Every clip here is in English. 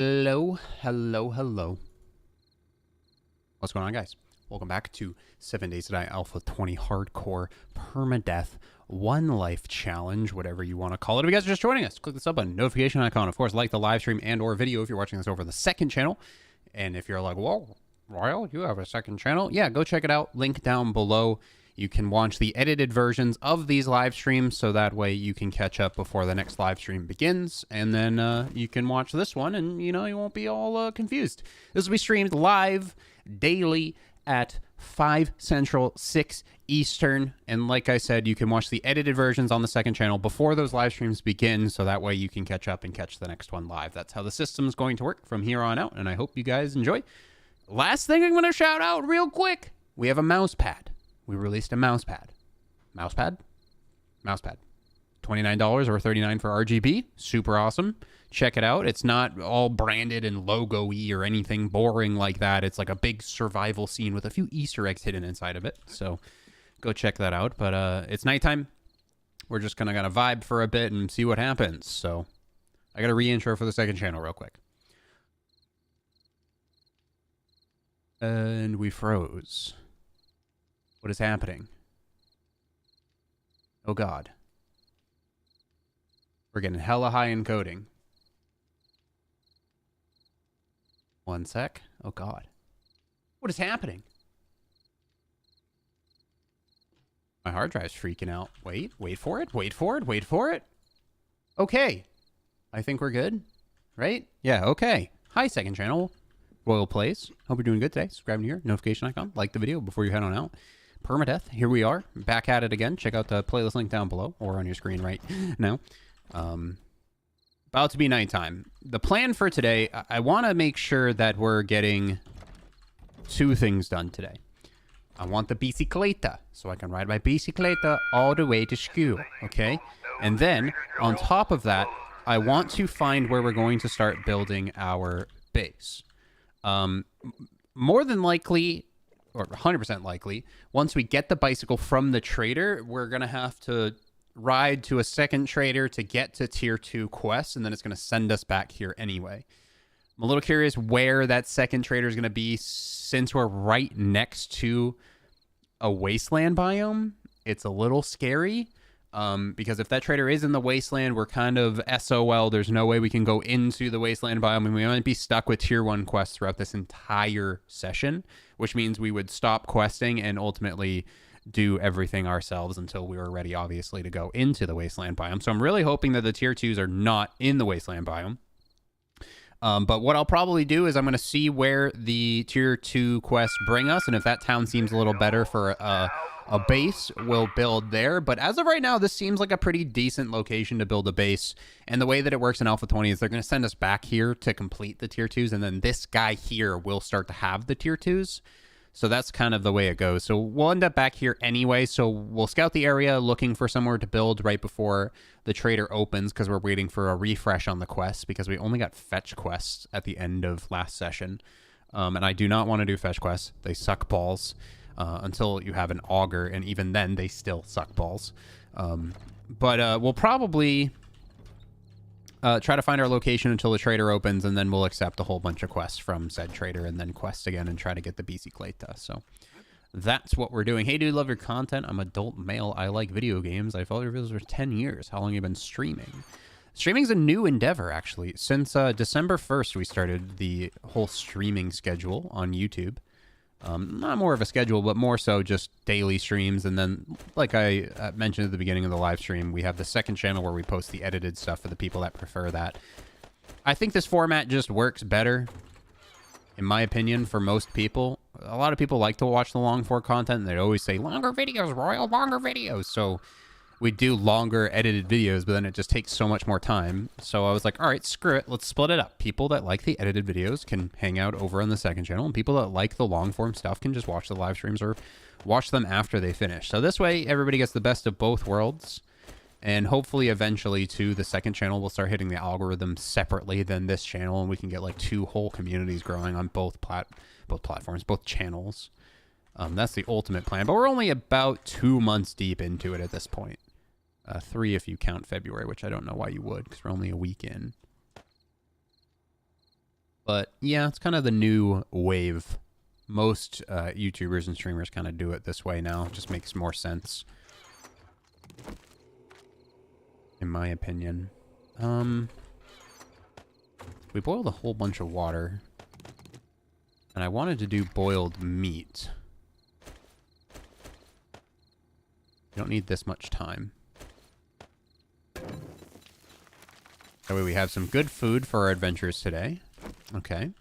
Hello, hello, hello. What's going on, guys? Welcome back to 7 Days to Die Alpha 20 Hardcore Permadeath One Life Challenge, whatever you want to call it. If you guys are just joining us, click the sub button, notification icon. Of course, like the live stream and or video if you're watching this over the second channel. And if you're like, whoa, Royal, you have a second channel? Yeah, go check it out. Link down below. You can watch the edited versions of these live streams, so that way you can catch up before the next live stream begins, and then you can watch this one, and you won't be all confused. This will be streamed live daily at 5 Central, 6 Eastern, and like I said, you can watch the edited versions on the second channel before those live streams begin, so that way you can catch up and catch the next one live. That's how the system's going to work from here on out, and I hope you guys enjoy. Last thing I'm going to shout out real quick, we have a Mouspad. We released a Mouspad. Mouspad? Mouspad. $29 or $39 for RGB. Super awesome. Check it out. It's not all branded and logo-y or anything boring like that. It's like a big survival scene with a few Easter eggs hidden inside of it. So go check that out. But it's nighttime. We're just gonna vibe for a bit and see what happens. So I got a re-intro for the second channel real quick. And we froze. What is happening? Oh god. We're getting hella high encoding. One sec. Oh god. What is happening? My hard drive's freaking out. Wait for it. Wait for it. Wait for it. Okay. I think we're good. Right? Yeah, okay. Hi, second channel. Royal Plays. Hope you're doing good today. Subscribe here. Notification icon. Like the video before you head on out. Permadeath, here we are, back at it again. Check out the playlist link down below, or on your screen right now. About to be nighttime. The plan for today, I want to make sure that we're getting 2 things done today. I want the bicicleta, so I can ride my bicicleta all the way to school, okay? And then, on top of that, I want to find where we're going to start building our base. More than likely, or 100% likely, once we get the bicycle from the trader, we're going to have to ride to a second trader to get to tier 2 quests, and then it's going to send us back here anyway. I'm a little curious where that second trader is going to be, since we're right next to a wasteland biome. It's a little scary, because if that trader is in the wasteland, we're kind of SOL. There's no way we can go into the wasteland biome, and we might be stuck with tier 1 quests throughout this entire session, which means we would stop questing and ultimately do everything ourselves until we were ready, obviously, to go into the wasteland biome. So I'm really hoping that the tier 2s are not in the wasteland biome. But what I'll probably do is I'm going to see where the tier 2 quests bring us, and if that town seems a little better for a base, we'll build there. But as of right now, this seems like a pretty decent location to build a base. And the way that it works in Alpha 20 is they're going to send us back here to complete the tier 2s, and then this guy here will start to have the tier 2s. So that's kind of the way it goes. So we'll end up back here anyway. So we'll scout the area looking for somewhere to build right before the trader opens, because we're waiting for a refresh on the quests, because we only got fetch quests at the end of last session. And I do not want to do fetch quests. They suck balls. Until you have an auger, and even then they still suck balls. But we'll probably try to find our location until the trader opens, and then we'll accept a whole bunch of quests from said trader, and then quest again and try to get the bicicleta. So that's what we're doing. Hey dude, love your content. I'm adult male. I like video games. I followed your videos for 10 years. How long have you been streaming? Streaming's a new endeavor, actually. Since December 1st, we started the whole streaming schedule on YouTube. Not more of a schedule, but more so just daily streams. And then, like I mentioned at the beginning of the live stream, we have the second channel where we post the edited stuff for the people that prefer that. I think this format just works better, in my opinion, for most people. A lot of people like to watch the long form content, and they always say, longer videos, Royal, longer videos. So we do longer edited videos, but then it just takes so much more time. So I was like, all right, screw it. Let's split it up. People that like the edited videos can hang out over on the second channel, and people that like the long form stuff can just watch the live streams or watch them after they finish. So this way, everybody gets the best of both worlds. And hopefully, eventually, too, the second channel will start hitting the algorithm separately than this channel, and we can get like 2 whole communities growing on both platforms, both channels. That's the ultimate plan. But we're only about 2 months deep into it at this point. 3 if you count February, which I don't know why you would, because we're only a week in. But yeah, it's kind of the new wave. Most YouTubers and streamers kind of do it this way now. It just makes more sense, in my opinion. We boiled a whole bunch of water. And I wanted to do boiled meat. You don't need this much time. That way we have some good food for our adventures today. Okay. I'm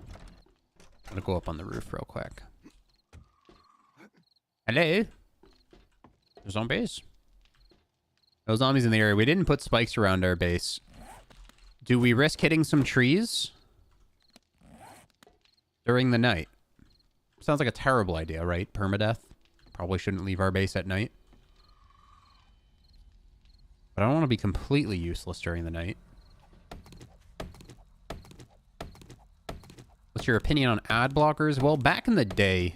gonna go up on the roof real quick. Hello? There's zombies? No zombies in the area. We didn't put spikes around our base. Do we risk hitting some trees during the night? Sounds like a terrible idea, right? Permadeath. Probably shouldn't leave our base at night. But I don't want to be completely useless during the night. What's your opinion on ad blockers? Well, back in the day,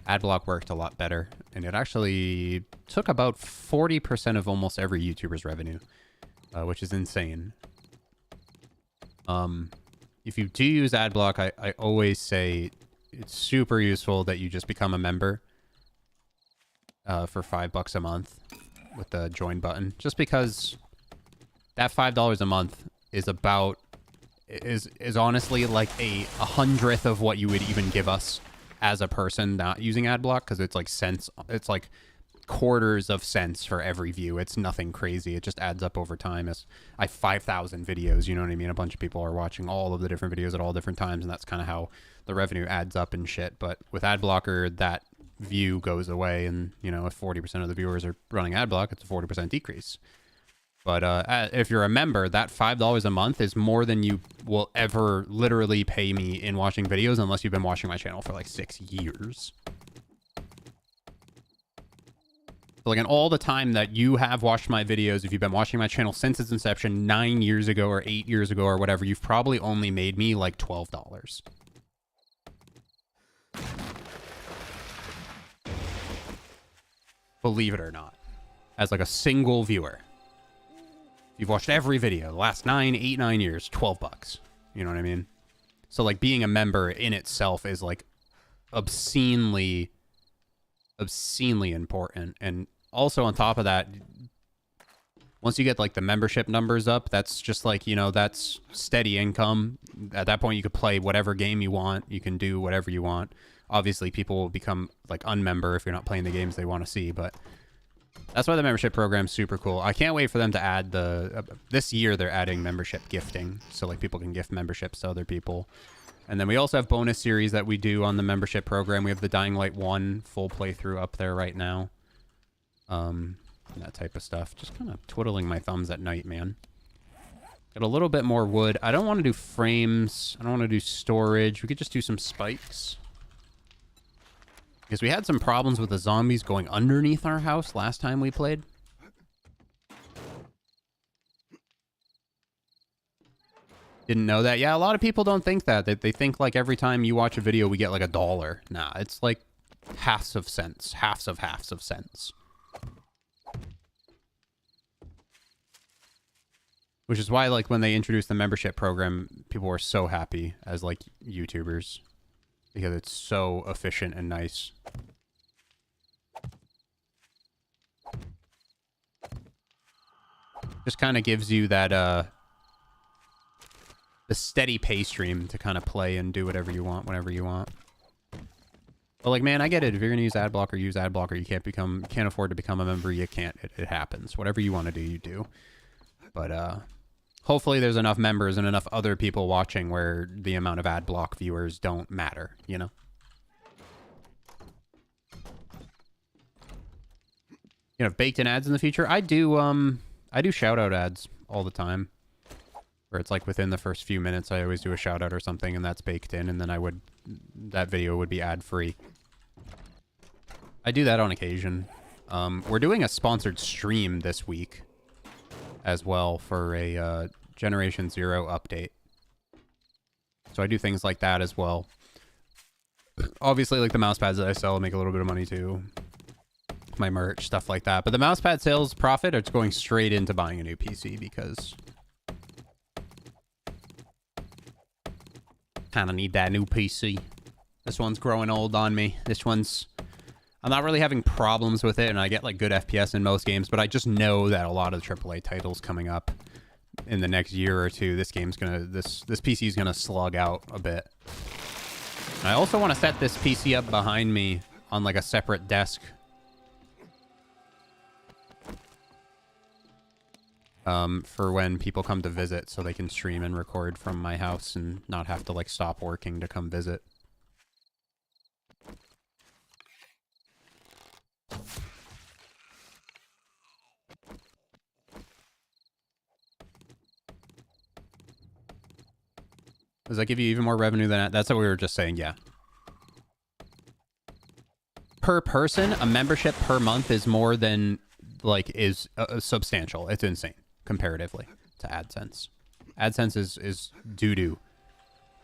ad block worked a lot better. And it actually took about 40% of almost every YouTuber's revenue, which is insane. If you do use ad block, I always say it's super useful that you just become a member for $5 a month with the join button. Just because that $5 a month is about is honestly like a 100th of what you would even give us as a person not using ad block, because it's like cents. It's like quarters of cents for every view. It's nothing crazy. It just adds up over time. As I have 5,000 videos, you know what I mean? A bunch of people are watching all of the different videos at all different times, and that's kind of how the revenue adds up and shit. But with ad blocker, that view goes away, and you know, if 40% of the viewers are running ad block, it's a 40% decrease. But if you're a member, that $5 a month is more than you will ever literally pay me in watching videos, unless you've been watching my channel for like 6 years. So like in all the time that you have watched my videos, if you've been watching my channel since its inception 9 years ago or 8 years ago or whatever, you've probably only made me like $12. Believe it or not. As like a single viewer. You've watched every video, the last 9 years, $12. You know what I mean? So like being a member in itself is like obscenely important. And also on top of that, once you get like the membership numbers up, that's just like, you know, that's steady income. At that point, you could play whatever game you want. You can do whatever you want. Obviously, people will become like unmember if you're not playing the games they want to see, but that's why the membership program's super cool. I can't wait for them to add the... this year, they're adding membership gifting, so like people can gift memberships to other people. And then we also have bonus series that we do on the membership program. We have the Dying Light 1 full playthrough up there right now. And that type of stuff. Just kind of twiddling my thumbs at night, man. Got a little bit more wood. I don't want to do frames. I don't want to do storage. We could just do some spikes. Because we had some problems with the zombies going underneath our house last time we played. Didn't know that. Yeah, a lot of people don't think that. They think like every time you watch a video, we get like $1. Nah, it's like halves of cents. Halves of cents. Which is why like when they introduced the membership program, people were so happy as like YouTubers. Because it's so efficient and nice. Just kind of gives you that, the steady pay stream to kind of play and do whatever you want, whenever you want. But like, man, I get it. If you're gonna use ad blocker, use ad blocker. You can't afford to become a member. You can't. It happens. Whatever you want to do, you do. But, hopefully there's enough members and enough other people watching where the amount of ad block viewers don't matter, you know? You know, baked in ads in the future? I do shout out ads all the time. Where it's like within the first few minutes, I always do a shout out or something and that's baked in, and then that video would be ad free. I do that on occasion. We're doing a sponsored stream this week as well for a Generation 0 update. So I do things like that as well. Obviously, like the mouse pads that I sell, I make a little bit of money too. My merch, stuff like that. But the mouse pad sales profit, it's going straight into buying a new PC because Kind of need that new PC. This one's growing old on me. This one's... I'm not really having problems with it, and I get like good FPS in most games, but I just know that a lot of the AAA titles coming up in the next year or two, this game's gonna... This PC is gonna slug out a bit. And I also want to set this PC up behind me on like a separate desk. For when people come to visit, so they can stream and record from my house and not have to like stop working to come visit. Does that give you even more revenue than that? That's what we were just saying, yeah. Per person, a membership per month is more than, like, is substantial. It's insane, comparatively, to AdSense. AdSense is doo-doo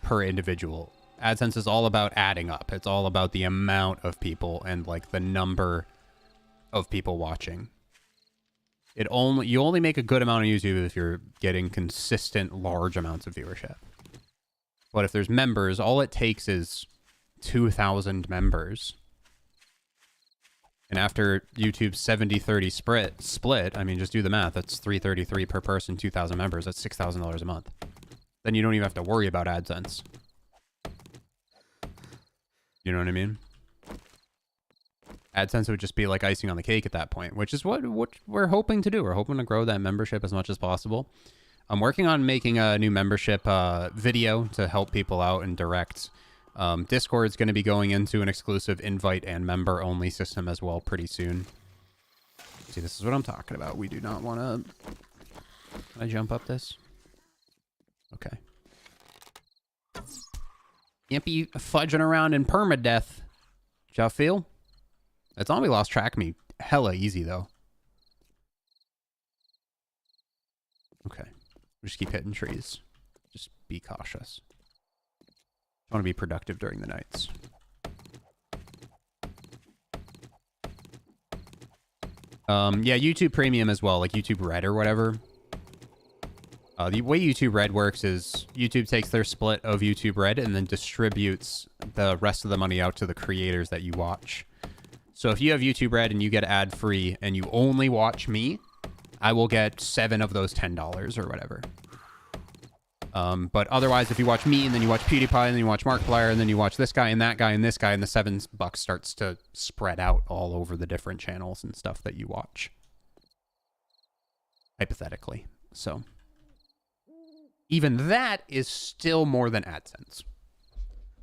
per individual. AdSense is all about adding up. It's all about the amount of people and, like, the number of people watching. You only make a good amount on YouTube if you're getting consistent large amounts of viewership. But if there's members, all it takes is 2,000 members. And after YouTube's 70-30 split, I mean, just do the math. That's $333 per person, 2,000 members. That's $6,000 a month. Then you don't even have to worry about AdSense. You know what I mean? AdSense would just be like icing on the cake at that point, which is what we're hoping to do. We're hoping to grow that membership as much as possible. I'm working on making a new membership video to help people out and direct. Discord's going to be going into an exclusive invite and member-only system as well pretty soon. See, this is what I'm talking about. We do not want to... Can I jump up this? Okay. Can't be fudging around in permadeath. Did y'all feel? That zombie lost track of me hella easy, though. Okay. Just keep hitting trees. Just be cautious. I want to be productive during the nights. Yeah, YouTube Premium as well, like YouTube Red or whatever. The way YouTube Red works is YouTube takes their split of YouTube Red and then distributes the rest of the money out to the creators that you watch. So if you have YouTube Red and you get ad-free and you only watch me, I will get 7 of those $10 or whatever. But otherwise, if you watch me and then you watch PewDiePie and then you watch Markiplier and then you watch this guy and that guy and this guy, and the $7 starts to spread out all over the different channels and stuff that you watch. Hypothetically. So even that is still more than AdSense.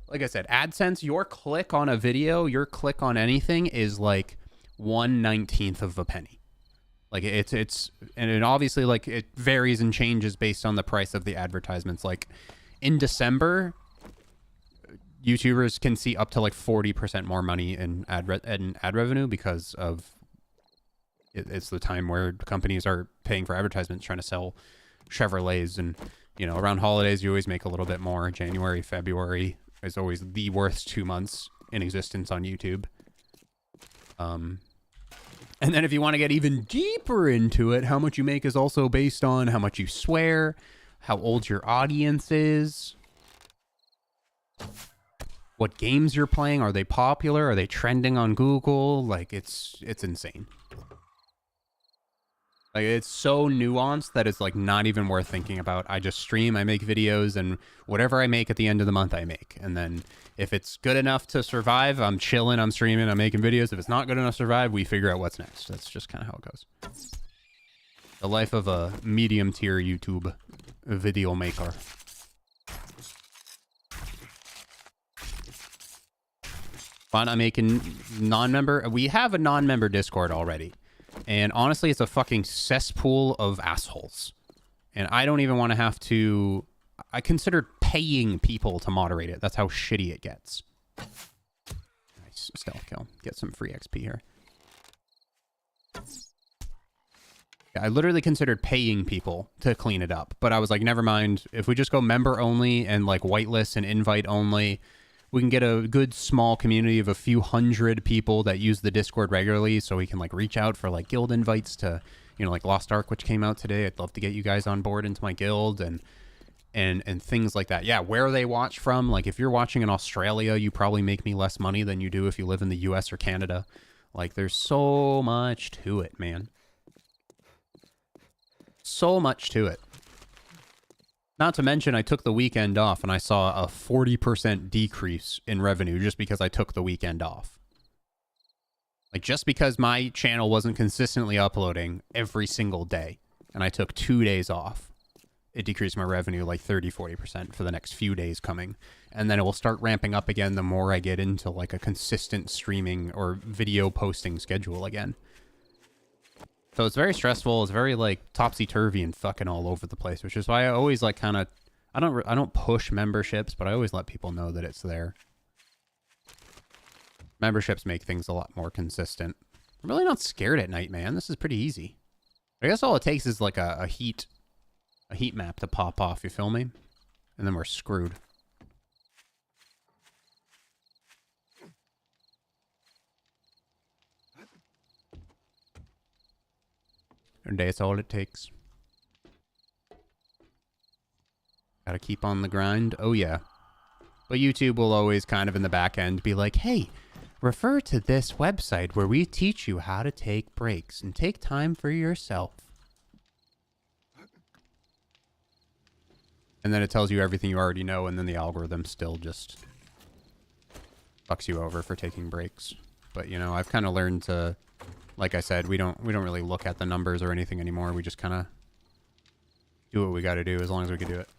Like I said, AdSense, your click on a video, your click on anything is like 1/19th of a penny. Like and it obviously, like, it varies and changes based on the price of the advertisements. Like in December, YouTubers can see up to like 40% more money in ad revenue because of it's the time where companies are paying for advertisements, trying to sell Chevrolets, and you know, around holidays you always make a little bit more. January, February is always the worst 2 months in existence on YouTube. And then if you want to get even deeper into it, how much you make is also based on how much you swear, how old your audience is, what games you're playing, are they popular, are they trending on Google? Like, it's insane. Like, it's so nuanced that it's like not even worth thinking about. I just stream, I make videos, and whatever I make at the end of the month, I make. And then if it's good enough to survive, I'm chilling, I'm streaming, I'm making videos. If it's not good enough to survive, we figure out what's next. That's just kind of how it goes. The life of a medium tier YouTube video maker. Fun, I'm making non-member. We have a non-member Discord already. And honestly, it's a fucking cesspool of assholes. And I don't even want to have to... I considered paying people to moderate it. That's how shitty it gets. Nice stealth kill. Get some free XP here. Yeah, I literally considered paying people to clean it up. But I was like, never mind. If we just go member only and like whitelist and invite only, we can get a good small community of a few hundred people that use the Discord regularly, so we can like reach out for like guild invites to, you know, like Lost Ark, which came out today. I'd love to get you guys on board into my guild, and and things like that. Yeah, where they watch from. Like if you're watching in Australia, you probably make me less money than you do if you live in the US or Canada. Like there's so much to it, man. So much to it. Not to mention I took the weekend off and I saw a 40% decrease in revenue just because I took the weekend off. Like just because my channel wasn't consistently uploading every single day and I took 2 days off, it decreased my revenue like 30-40% for the next few days coming. And then it will start ramping up again the more I get into like a consistent streaming or video posting schedule again. So it's very stressful. It's very like topsy-turvy and fucking all over the place, which is why I always like kind of, I don't push memberships, but I always let people know that it's there. Memberships make things a lot more consistent. I'm really not scared at night, man. This is pretty easy. I guess all it takes is like a heat map to pop off, you feel me? And then we're screwed. And that's all it takes. Gotta keep on the grind. Oh yeah. But YouTube will always kind of in the back end be like, hey, refer to this website where we teach you how to take breaks and take time for yourself. And then it tells you everything you already know, and then the algorithm still just fucks you over for taking breaks. But you know, I've kind of learned to, like I said, we don't really look at the numbers or anything anymore. We just kind of do what we got to do as long as we can do it.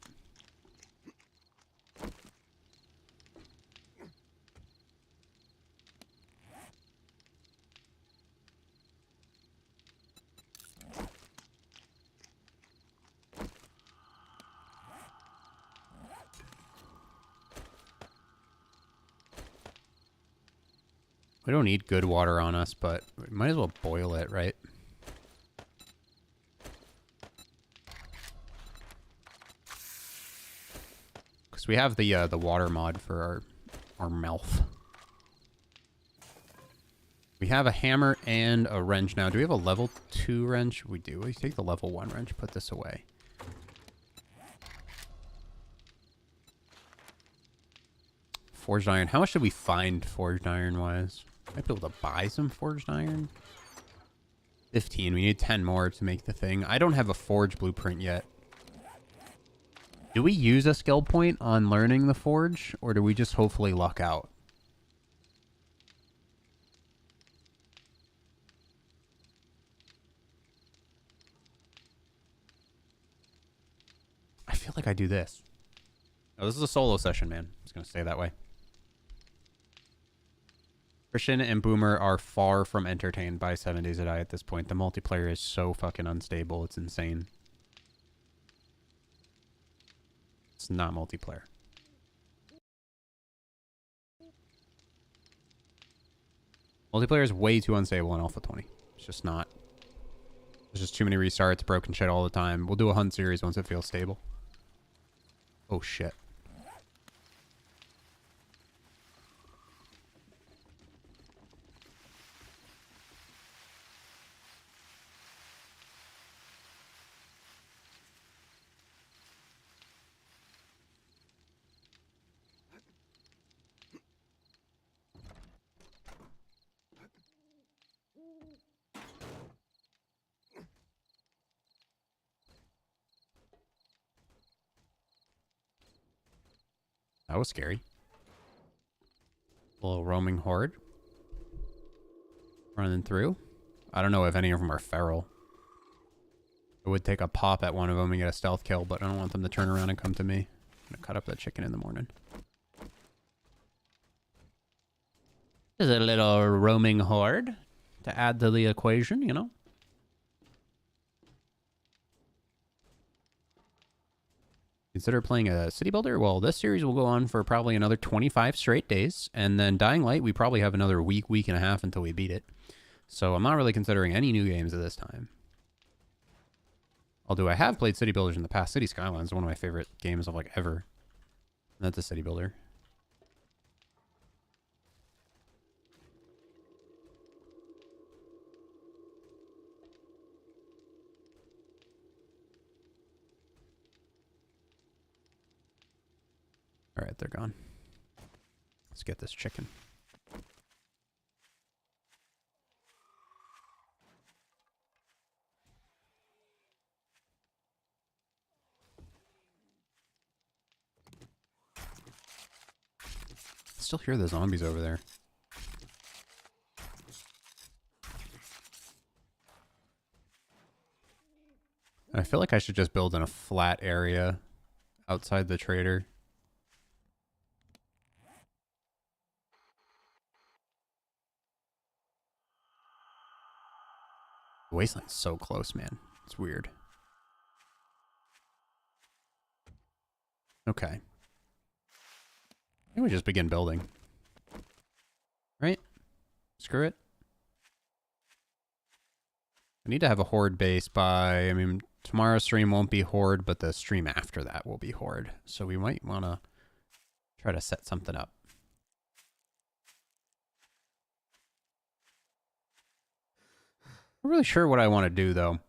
We don't need good water on us, but we might as well boil it, right? Because we have the water mod for our mouth. We have a hammer and a wrench now. Do we have a level 2 wrench? We do. We take the level 1 wrench, put this away. Forged iron. How much should we find forged iron wise? Might be able to buy some forged iron. 15. We need 10 more to make the thing. I don't have a forge blueprint yet. Do we use a skill point on learning the forge, or do we just hopefully luck out? I feel like I do this. Oh, this is a solo session, man. I'm just going to stay that way. Christian and Boomer are far from entertained by 7 Days to Die at this point. The multiplayer is so fucking unstable. It's insane. It's not multiplayer. Multiplayer is way too unstable in Alpha 20. It's just not. There's just too many restarts, broken shit all the time. We'll do a hunt series once it feels stable. Oh shit. That was scary. A little roaming horde. Running through. I don't know if any of them are feral. I would take a pop at one of them and get a stealth kill, but I don't want them to turn around and come to me. I'm gonna cut up that chicken in the morning. There's a little roaming horde to add to the equation, you know? Consider playing a city builder? Well, this series will go on for probably another 25 straight days. And then Dying Light, we probably have another week and a half until we beat it. So I'm not really considering any new games at this time. Although I have played city builders in the past. City Skylines is one of my favorite games of like ever. That's a city builder. right, they're gone. Let's get this chicken. I still hear the zombies over there. I feel like I should just build in a flat area outside the trader. The wasteland's so close, man. It's weird. Okay. I think we just begin building. Right? Screw it. I need to have a horde base by, I mean, tomorrow's stream won't be horde, but the stream after that will be horde. So we might want to try to set something up. I'm really sure what I want to do, though.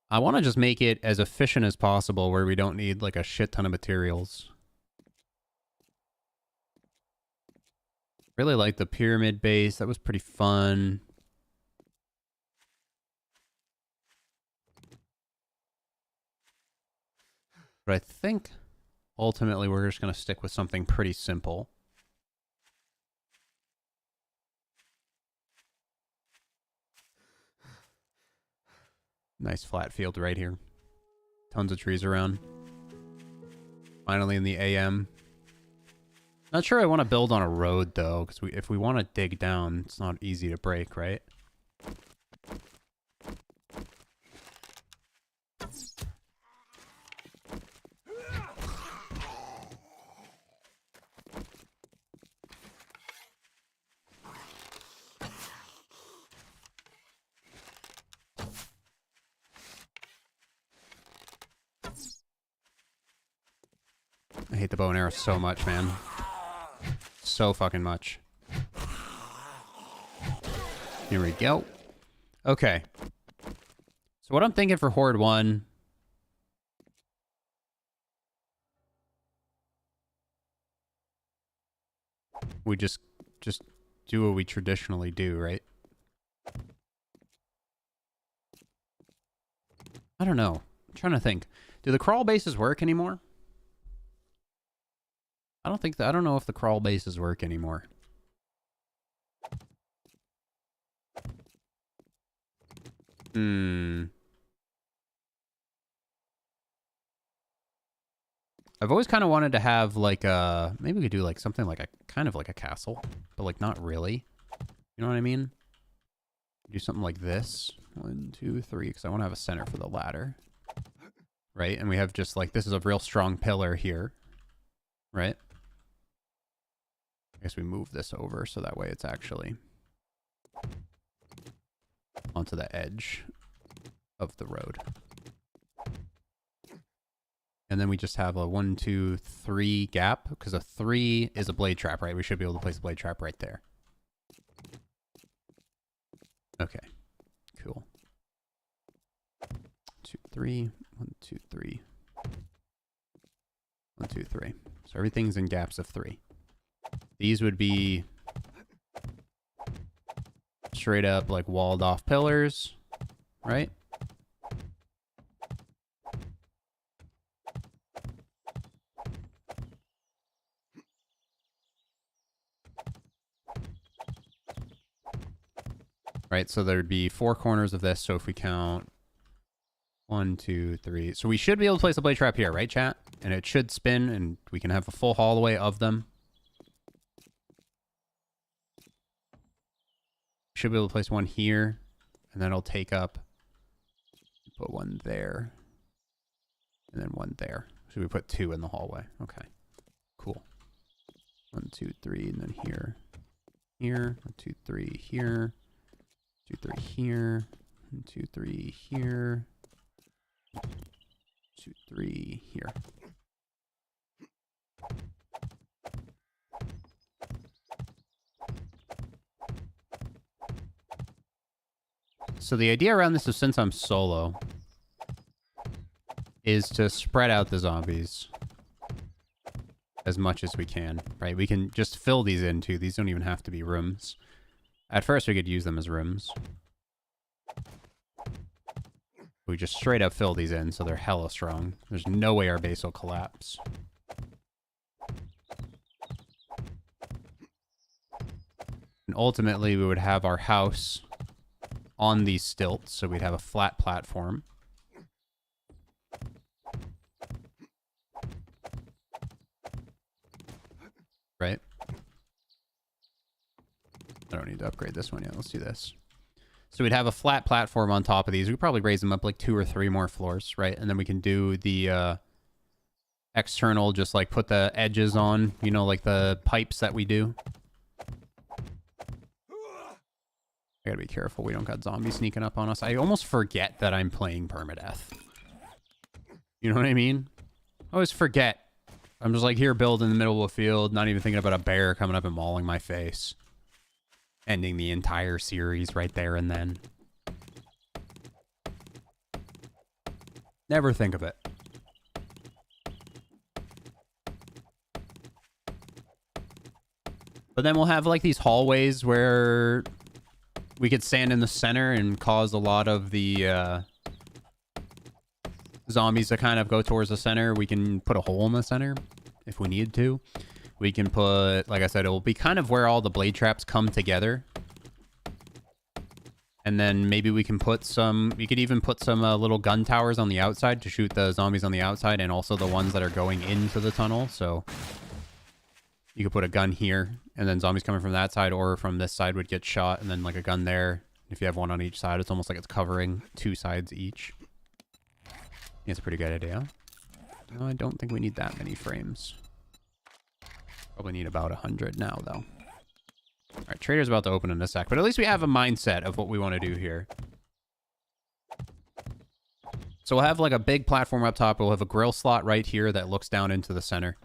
I want to just make it as efficient as possible where we don't need, like, a shit ton of materials. Really like the pyramid base. That was pretty fun. But I think ultimately we're just going to stick with something pretty simple. Nice flat field right here. Tons of trees around. Finally in the AM. Not sure I want to build on a road though, because if we want to dig down, it's not easy to break, right? I hate the bow and arrow so much, man. So fucking much. Here we go. Okay. So what I'm thinking for Horde 1... we just do what we traditionally do, right? I don't know. I'm trying to think. Do the crawl bases work anymore? I don't know if the crawl bases work anymore. I've always kind of wanted to have like a, maybe we could do like something like a, kind of like a castle, but like not really. You know what I mean? Do something like this. 1, 2, 3, because I want to have a center for the ladder. Right? And we have just like, this is a real strong pillar here. Right? I guess we move this over so that way it's actually onto the edge of the road. And then we just have a 1, 2, 3 gap, because a 3 is a blade trap, right? We should be able to place a blade trap right there. Okay, cool. 2, 3, 1, 2, 3. 1, 2, 3. So everything's in gaps of 3. These would be straight up like walled off pillars, right? Right, so there'd be 4 corners of this, so if we count 1, 2, 3. So we should be able to place a blade trap here, right, chat? And it should spin, and we can have a full hallway of them. Should be able to place one here, and then it'll take up, put one there, and then one there. So we put 2 in the hallway. Okay, cool. 1, 2, 3, and then here, here, 1, 2, 3, here, 2, 3 here, 1, 2, 3 here, 2, 3 here. So the idea around this is, since I'm solo, is to spread out the zombies as much as we can, right? We can just fill these in too. These don't even have to be rooms. At first, we could use them as rooms. We just straight up fill these in so they're hella strong. There's no way our base will collapse. And ultimately, we would have our house on these stilts, so we'd have a flat platform. Right? I don't need to upgrade this one yet. Let's do this. So we'd have a flat platform on top of these. We'd probably raise them up like 2 or 3 more floors, right? And then we can do the external, just like put the edges on, you know, like the pipes that we do. I gotta be careful we don't got zombies sneaking up on us. I almost forget that I'm playing permadeath. You know what I mean? I always forget. I'm just like here building in the middle of a field, not even thinking about a bear coming up and mauling my face. Ending the entire series right there and then. Never think of it. But then we'll have like these hallways where we could stand in the center and cause a lot of the zombies to kind of go towards the center. We can put a hole in the center if we need to. We can put, like I said, it will be kind of where all the blade traps come together. And then maybe we can put some, we could even put some little gun towers on the outside to shoot the zombies on the outside and also the ones that are going into the tunnel. So you could put a gun here and then zombies coming from that side or from this side would get shot and then like a gun there. If you have one on each side, it's almost like it's covering 2 sides each. It's a pretty good idea. No, I don't think we need that many frames. Probably need about 100 now, though. All right, trader's about to open in a sec, but at least we have a mindset of what we want to do here. So we'll have like a big platform up top. We'll have a grill slot right here that looks down into the center.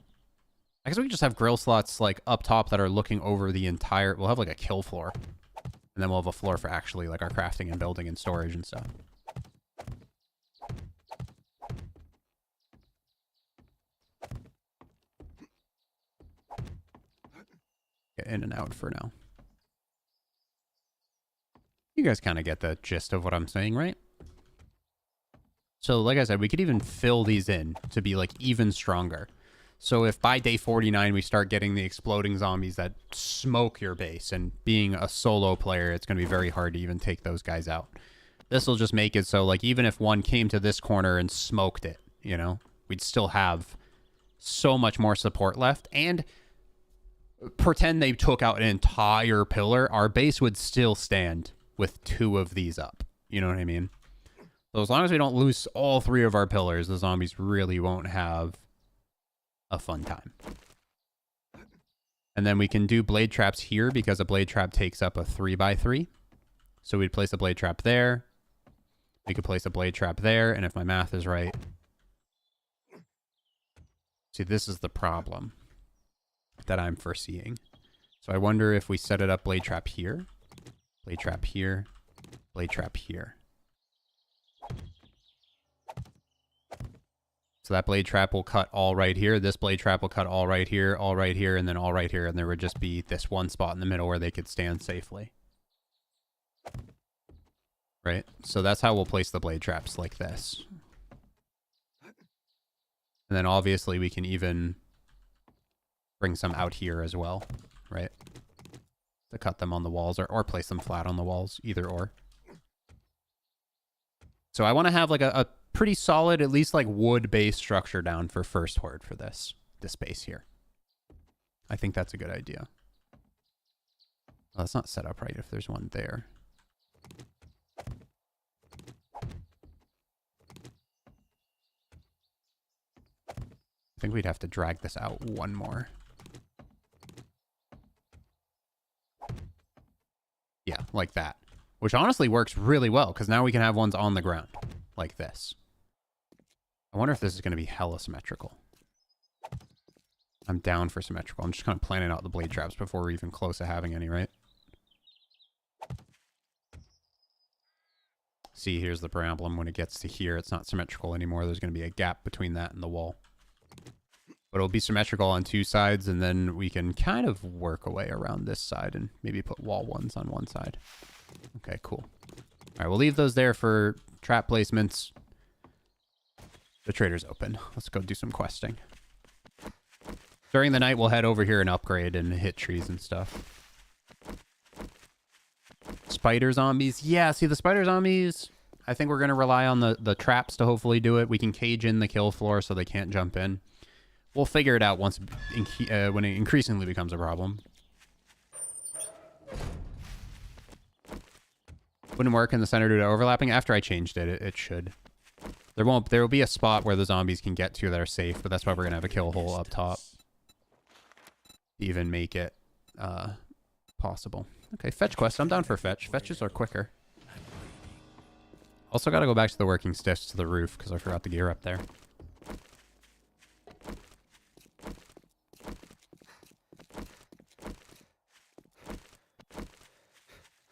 I guess we can just have grill slots like up top that are looking over the entire... We'll have like a kill floor. And then we'll have a floor for actually like our crafting and building and storage and stuff. Get in and out for now. You guys kind of get the gist of what I'm saying, right? So, like I said, we could even fill these in to be, like, even stronger. So if by day 49 we start getting the exploding zombies that smoke your base, and being a solo player, it's going to be very hard to even take those guys out. This will just make it so, like, even if one came to this corner and smoked it, you know, we'd still have so much more support left, and... pretend they took out an entire pillar, our base would still stand with 2 of these up. You know what I mean? So as long as we don't lose all 3 of our pillars, the zombies really won't have a fun time. And then we can do blade traps here because a blade trap takes up a 3x3. So we'd place a blade trap there. We could place a blade trap there, and if my math is right... See, this is the problem that I'm foreseeing. So I wonder if we set it up blade trap here, blade trap here, blade trap here. So that blade trap will cut all right here. This blade trap will cut all right here, and then all right here. And there would just be this one spot in the middle where they could stand safely. Right? So that's how we'll place the blade traps, like this. And then obviously we can even bring some out here as well, right? To cut them on the walls or place them flat on the walls, either or. So I want to have like a pretty solid, at least like wood-based structure down for first horde for this base here. I think that's a good idea. Well, that's not set up right if there's one there. I think we'd have to drag this out one more. Yeah, like that. Which honestly works really well, because now we can have ones on the ground, like this. I wonder if this is going to be hella symmetrical. I'm down for symmetrical. I'm just kind of planning out the blade traps before we're even close to having any, right? See, here's the problem. When it gets to here, it's not symmetrical anymore. There's going to be a gap between that and the wall. But it'll be symmetrical on two sides, and then we can kind of work a way around this side and maybe put wall ones on one side. Okay, cool. All right, we'll leave those there for trap placements. The trader's open. Let's go do some questing. During the night, we'll head over here and upgrade and hit trees and stuff. Spider zombies. Yeah, see, the spider zombies, I think we're going to rely on the traps to hopefully do it. We can cage in the kill floor so they can't jump in. We'll figure it out once when it increasingly becomes a problem. Wouldn't work in the center due to overlapping. After I changed it, it should. There will be a spot where the zombies can get to that are safe, but that's why we're going to have a kill hole up top. To even make it possible. Okay, fetch quest. I'm down for fetch. Fetches are quicker. Also got to go back to the working stiffs to the roof because I forgot the gear up there.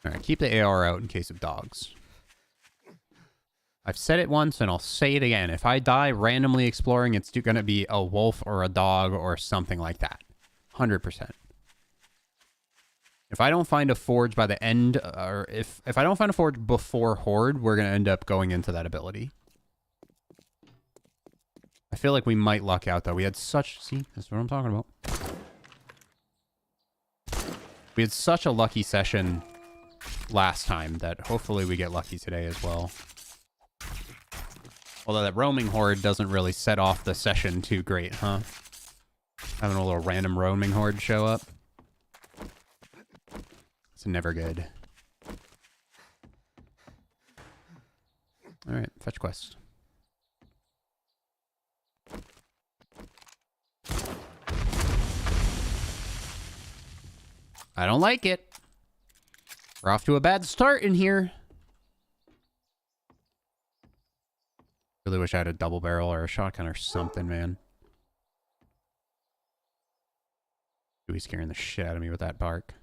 Alright, keep the AR out in case of dogs. I've said it once and I'll say it again. If I die randomly exploring, it's going to be a wolf or a dog or something like that. 100%. If I don't find a forge by the end, or if I don't find a forge before Horde, we're going to end up going into that ability. I feel like we might luck out, though. We had such... See, that's what I'm talking about. We had such a lucky session last time that hopefully we get lucky today as well. Although that roaming horde doesn't really set off the session too great, huh? Having a little random roaming horde show up. It's never good. Alright, fetch quest. I don't like it. We're off to a bad start in here. Really wish I had a double barrel or a shotgun or something, man. He's scaring the shit out of me with that bark.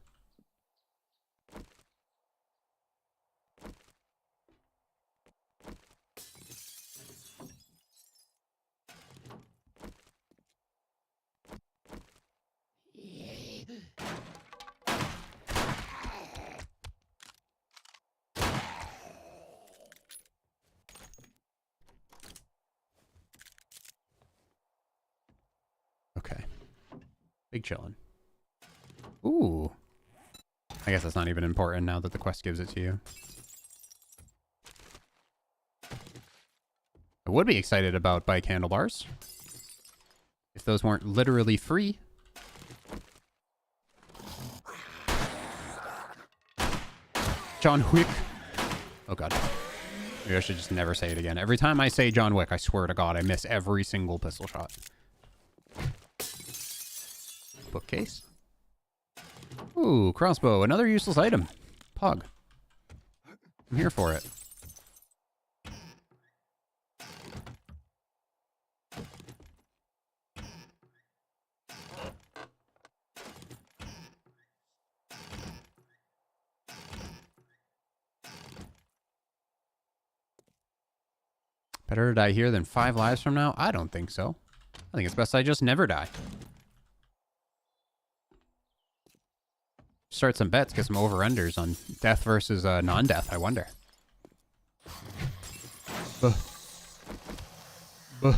Okay. Big chillin'. Ooh. I guess that's not even important now that the quest gives it to you. I would be excited about bike handlebars. If those weren't literally free. John Wick. Oh god. Maybe I should just never say it again. Every time I say John Wick, I swear to god, I miss every single pistol shot. Bookcase. Ooh, crossbow. Another useless item. Pug. I'm here for it. Better to die here than 5 lives from now? I don't think so. I think it's best I just never die. Start some bets, get some over-unders on death versus non-death, I wonder. Buh. Buh.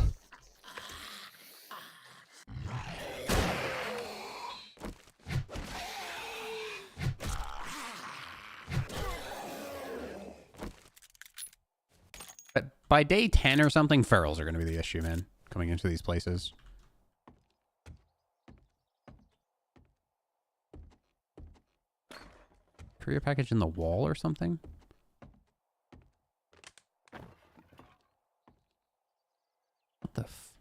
But by day 10 or something, ferals are going to be the issue, man, coming into these places. Courier package in the wall or something? What the f...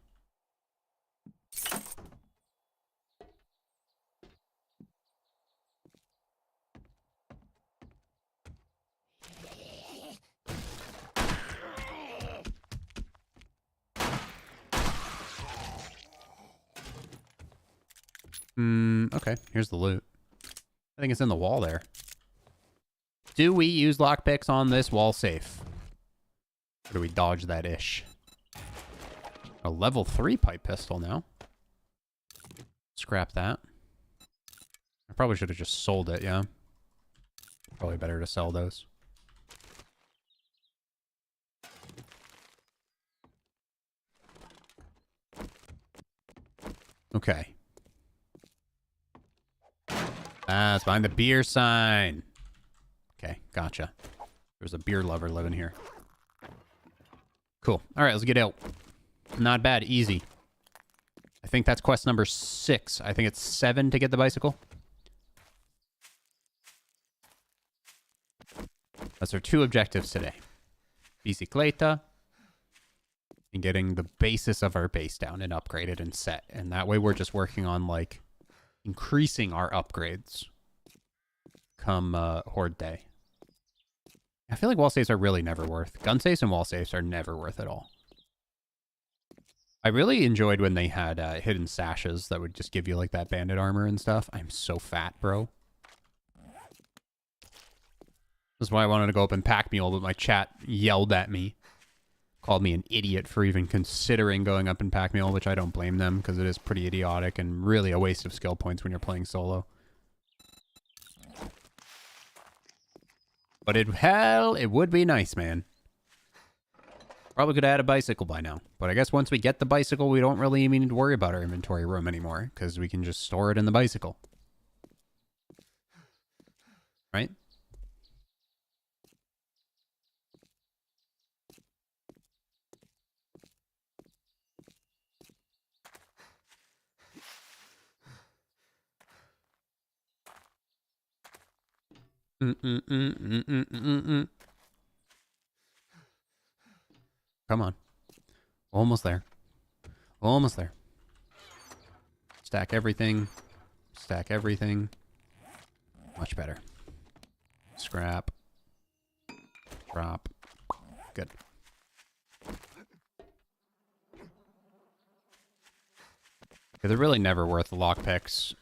Okay, here's the loot. I think it's in the wall there. Do we use lockpicks on this wall safe? Or do we dodge that ish? A level 3 pipe pistol now. Scrap that. I probably should have just sold it, yeah. Probably better to sell those. Okay. Ah, it's behind the beer sign. Okay, gotcha. There's a beer lover living here. Cool. All right, let's get out. Not bad. Easy. I think that's quest number 6. I think it's 7 to get the bicycle. That's our 2 objectives today. Bicicleta. And getting the basis of our base down and upgraded and set. And that way we're just working on, like, increasing our upgrades come Horde Day. I feel like wall safes are really never worth. Gun safes and wall safes are never worth at all. I really enjoyed when they had hidden sashes that would just give you, like, that bandit armor and stuff. I'm so fat, bro. This is why I wanted to go up and pack mule, but my chat yelled at me. Called me an idiot for even considering going up and pack mule, which I don't blame them, because it is pretty idiotic and really a waste of skill points when you're playing solo. But it would be nice, man. Probably could add a bicycle by now. But I guess once we get the bicycle, we don't really even need to worry about our inventory room anymore, because we can just store it in the bicycle. Right? Come on. Almost there. Almost there. Stack everything. Stack everything. Much better. Scrap. Drop. Good. They're really never worth the lockpicks.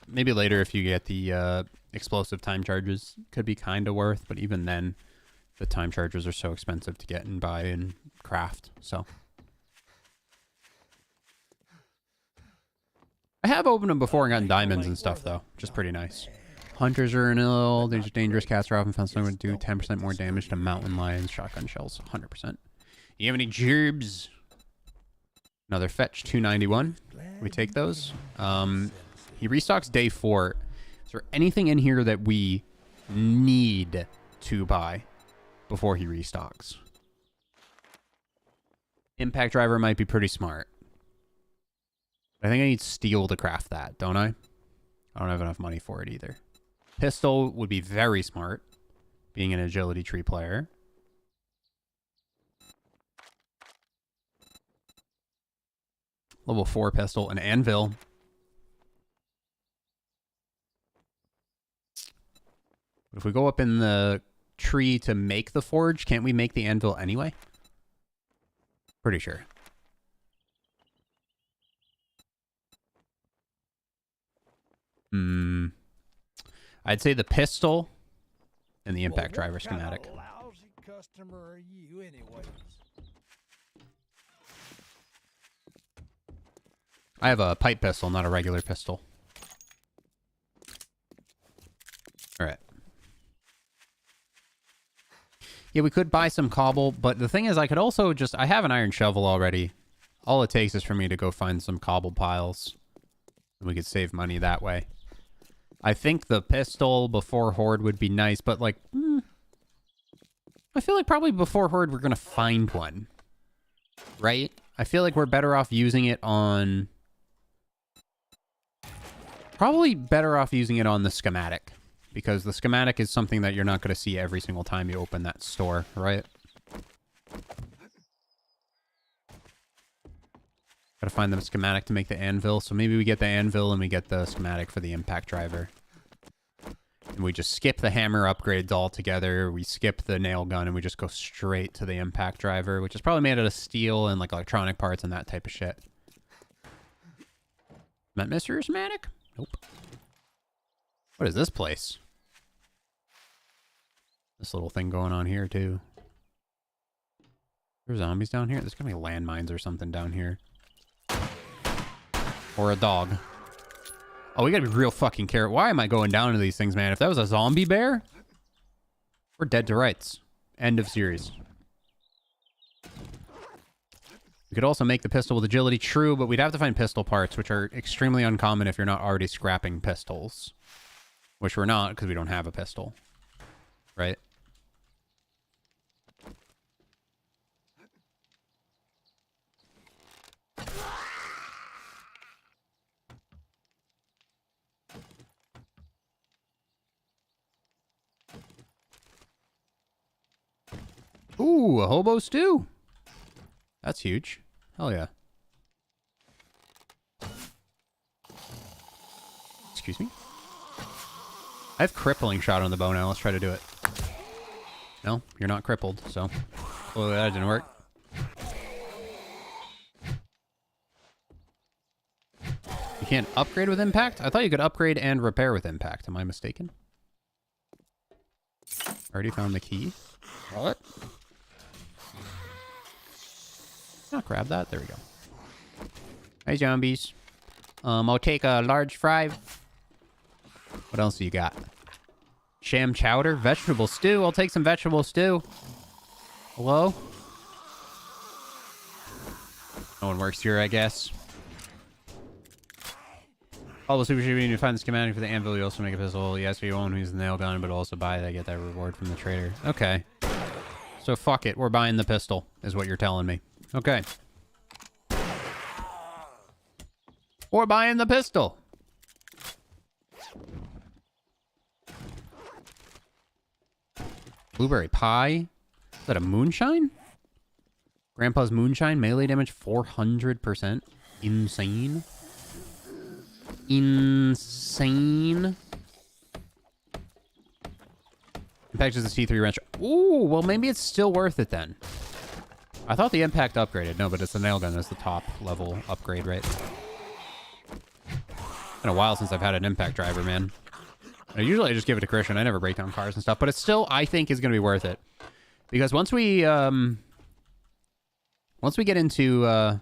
Maybe later if you get the explosive time charges, could be kind of worth, but even then, the time charges are so expensive to get and buy and craft, so. I have opened them before and gotten diamonds and stuff, though, which is pretty nice. Hunters are ill. These dangerous cats are often found something to do 10% more damage to mountain lions. Shotgun shells, 100%. You have any gerbs? Another fetch, 291. We take those. He restocks day 4. Is there anything in here that we need to buy before he restocks? Impact driver might be pretty smart. I think I need steel to craft that, don't I? I don't have enough money for it either. Pistol would be very smart, being an agility tree player. Level 4 pistol, an anvil. But if we go up in the tree to make the forge, can't we make the anvil anyway? Pretty sure. I'd say the pistol and the impact driver schematic. What kind of lousy customer are you anyways? I have a pipe pistol, not a regular pistol. Alright. Yeah, we could buy some cobble, but the thing is I could also just... I have an iron shovel already. All it takes is for me to go find some cobble piles. And we could save money that way. I think the pistol before Horde would be nice, but like... I feel like probably before Horde we're going to find one. Right? I feel like we're better off using it on... Probably better off using it on the schematic. Because the schematic is something that you're not going to see every single time you open that store, right? Gotta find the schematic to make the anvil. So maybe we get the anvil and we get the schematic for the impact driver. And we just skip the hammer upgrades altogether. We skip the nail gun and we just go straight to the impact driver, which is probably made out of steel and like electronic parts and that type of shit. Met Mr. Schematic? Nope. What is this place? This little thing going on here too. There's zombies down here. There's gonna be landmines or something down here. Or a dog. Oh, we gotta be real fucking careful. Why am I going down to these things, man? If that was a zombie bear, we're dead to rights. End of series. We could also make the pistol with agility, true, but we'd have to find pistol parts, which are extremely uncommon if you're not already scrapping pistols. Which we're not, because we don't have a pistol. Right? Ooh, a hobo stew. That's huge. Hell yeah. Excuse me? I have crippling shot on the bow now. Let's try to do it. No, you're not crippled, so... Well, that didn't work. You can't upgrade with impact? I thought you could upgrade and repair with impact. Am I mistaken? Already found the key. What? Not grab that. There we go. Hey, zombies. I'll take a large fry. What else do you got? Sham chowder? Vegetable stew? I'll take some vegetable stew. Hello? No one works here, I guess. All the super cheap, you find the schematic for the anvil, you also make a pistol. Yes, you own who's the nail gun, but also buy that, get that reward from the trader. Okay. So fuck it, we're buying the pistol, is what you're telling me. Okay. We're buying the pistol. Blueberry pie? Is that a moonshine? Grandpa's moonshine, melee damage 400%. Insane. Insane. Impact is a C3 wrench. Ooh, well maybe it's still worth it then. I thought the impact upgraded. No, but it's the nail gun that's the top level upgrade, right? Been a while since I've had an impact driver, man. Usually I just give it to Christian. I never break down cars and stuff, but it still, I think, is going to be worth it. Because once we get into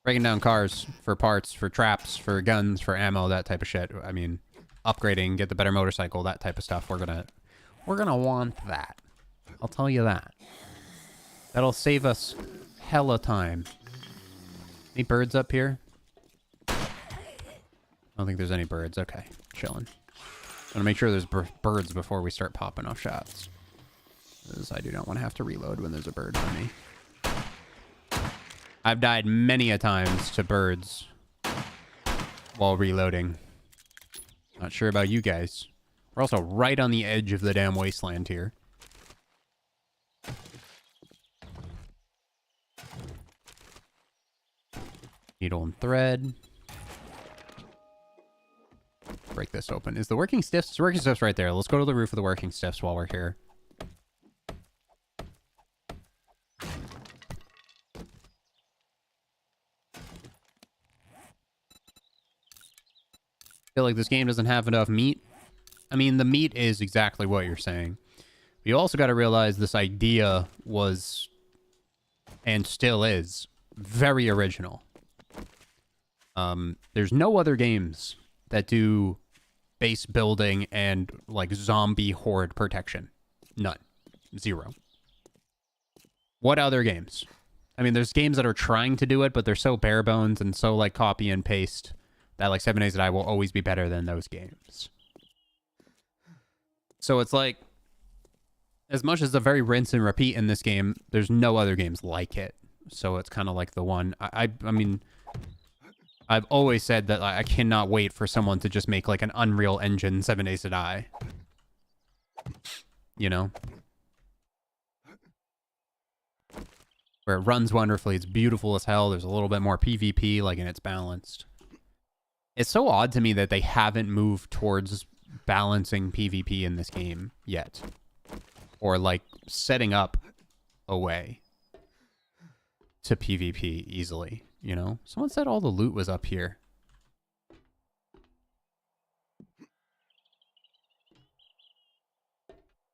breaking down cars for parts, for traps, for guns, for ammo, that type of shit, I mean, upgrading, get the better motorcycle, that type of stuff, we're gonna want that. I'll tell you that. That'll save us hella time. Any birds up here? I don't think there's any birds. Okay, chilling. I want to make sure there's birds before we start popping off shots. Because I do not want to have to reload when there's a bird on me. I've died many a times to birds while reloading. Not sure about you guys. We're also right on the edge of the damn wasteland here. Needle and thread. Break this open. Is the working stiffs? The working stiffs right there. Let's go to the roof of the working stiffs while we're here. Feel like this game doesn't have enough meat. I mean, the meat is exactly what you're saying. You also got to realize this idea was, and still is, very original. There's no other games that do base building and, like, zombie horde protection. None. Zero. What other games? I mean, there's games that are trying to do it, but they're so bare bones and so, like, copy and paste that, like, 7 Days to Die will always be better than those games. So it's like, as much as a very rinse and repeat in this game, there's no other games like it. So it's kind of like the one. I mean, I've always said that I cannot wait for someone to just make like an Unreal Engine 7 Days to Die. You know? Where it runs wonderfully, it's beautiful as hell, there's a little bit more PvP, like, and it's balanced. It's so odd to me that they haven't moved towards balancing PvP in this game yet. Or, like, setting up a way to PvP easily, you know? Someone said all the loot was up here.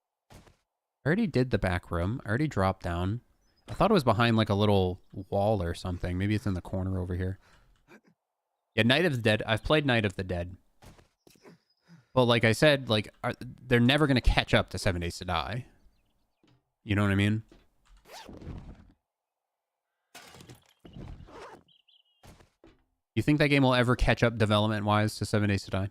I already did the back room. I already dropped down. I thought it was behind, like, a little wall or something. Maybe it's in the corner over here. Yeah, Night of the Dead. I've played Night of the Dead. But like I said, like they're never going to catch up to 7 Days to Die. You know what I mean? You think that game will ever catch up development-wise to 7 Days to Die?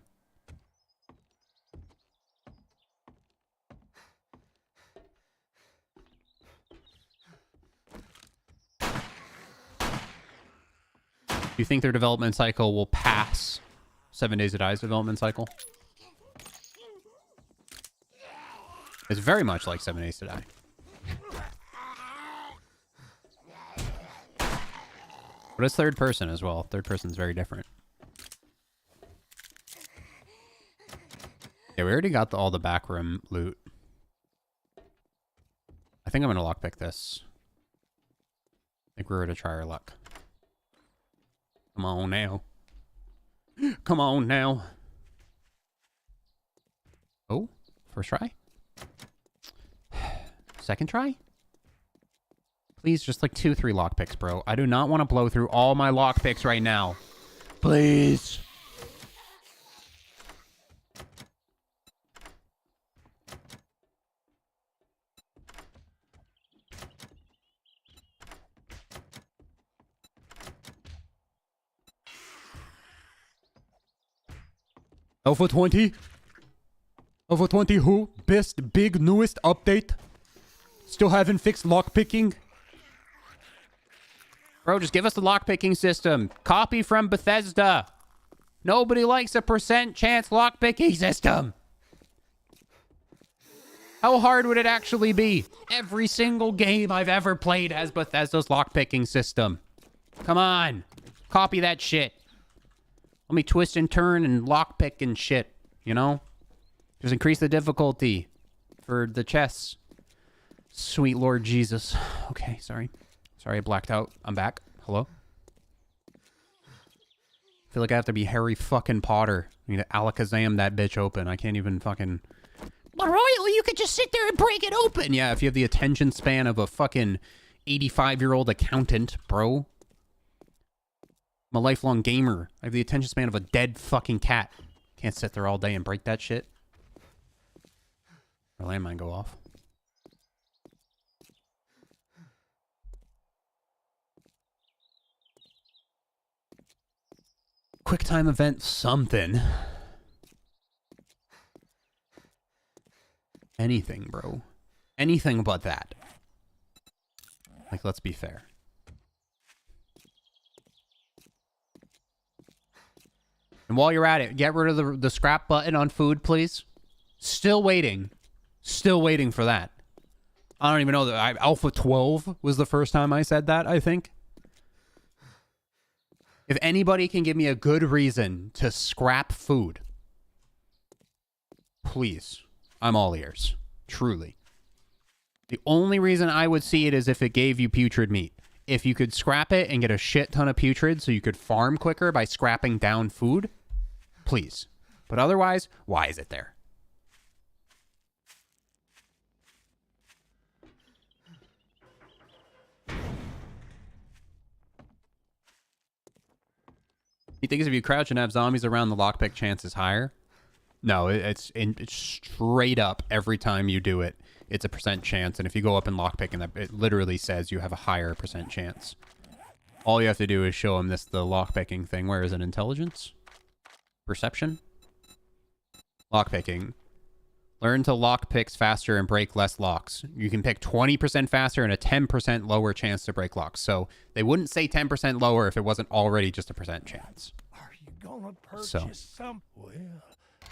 Do you think their development cycle will pass 7 Days to Die's development cycle? It's very much like 7 Days to Die. But it's third person as well. Third person's very different. Yeah, we already got all the backroom loot. I think I'm going to lockpick this. I think we're going to try our luck. Come on now. Come on now. Oh, first try? Second try? Please, just like 2-3 lockpicks, bro. I do not want to blow through all my lockpicks right now. Please. Alpha 20? Alpha 20 who? Best, big, newest update? Still haven't fixed lockpicking? Bro, just give us the lockpicking system. Copy from Bethesda. Nobody likes a % chance lockpicking system. How hard would it actually be? Every single game I've ever played has Bethesda's lockpicking system. Come on. Copy that shit. Let me twist and turn and lockpick and shit, you know? Just increase the difficulty for the chests. Sweet Lord Jesus. Okay, sorry. Sorry, I blacked out. I'm back. Hello? I feel like I have to be Harry fucking Potter. I need to Alakazam that bitch open. I can't even fucking... But Royal, you could just sit there and break it open! Yeah, if you have the attention span of a fucking 85-year-old accountant, bro. I'm a lifelong gamer. I have the attention span of a dead fucking cat. Can't sit there all day and break that shit. Or landmine go off. Quick time event something. Anything, bro. Anything but that. Like, let's be fair. And while you're at it, get rid of the scrap button on food, please. Still waiting. Still waiting for that. I don't even know that. Alpha 12 was the first time I said that, I think. If anybody can give me a good reason to scrap food, please. I'm all ears. Truly. The only reason I would see it is if it gave you putrid meat. If you could scrap it and get a shit ton of putrid so you could farm quicker by scrapping down food, please. But otherwise, why is it there? You think if you crouch and have zombies around, the lockpick chance is higher? No, it's straight up every time you do it. It's a % chance, and if you go up and lockpick, and it literally says you have a higher % chance. All you have to do is show them the lockpicking thing. Where is it? Intelligence? Perception? Lockpicking. Learn to lock picks faster and break less locks. You can pick 20% faster and a 10% lower chance to break locks. So they wouldn't say 10% lower if it wasn't already just a % chance. Are you gonna purchase some? Well,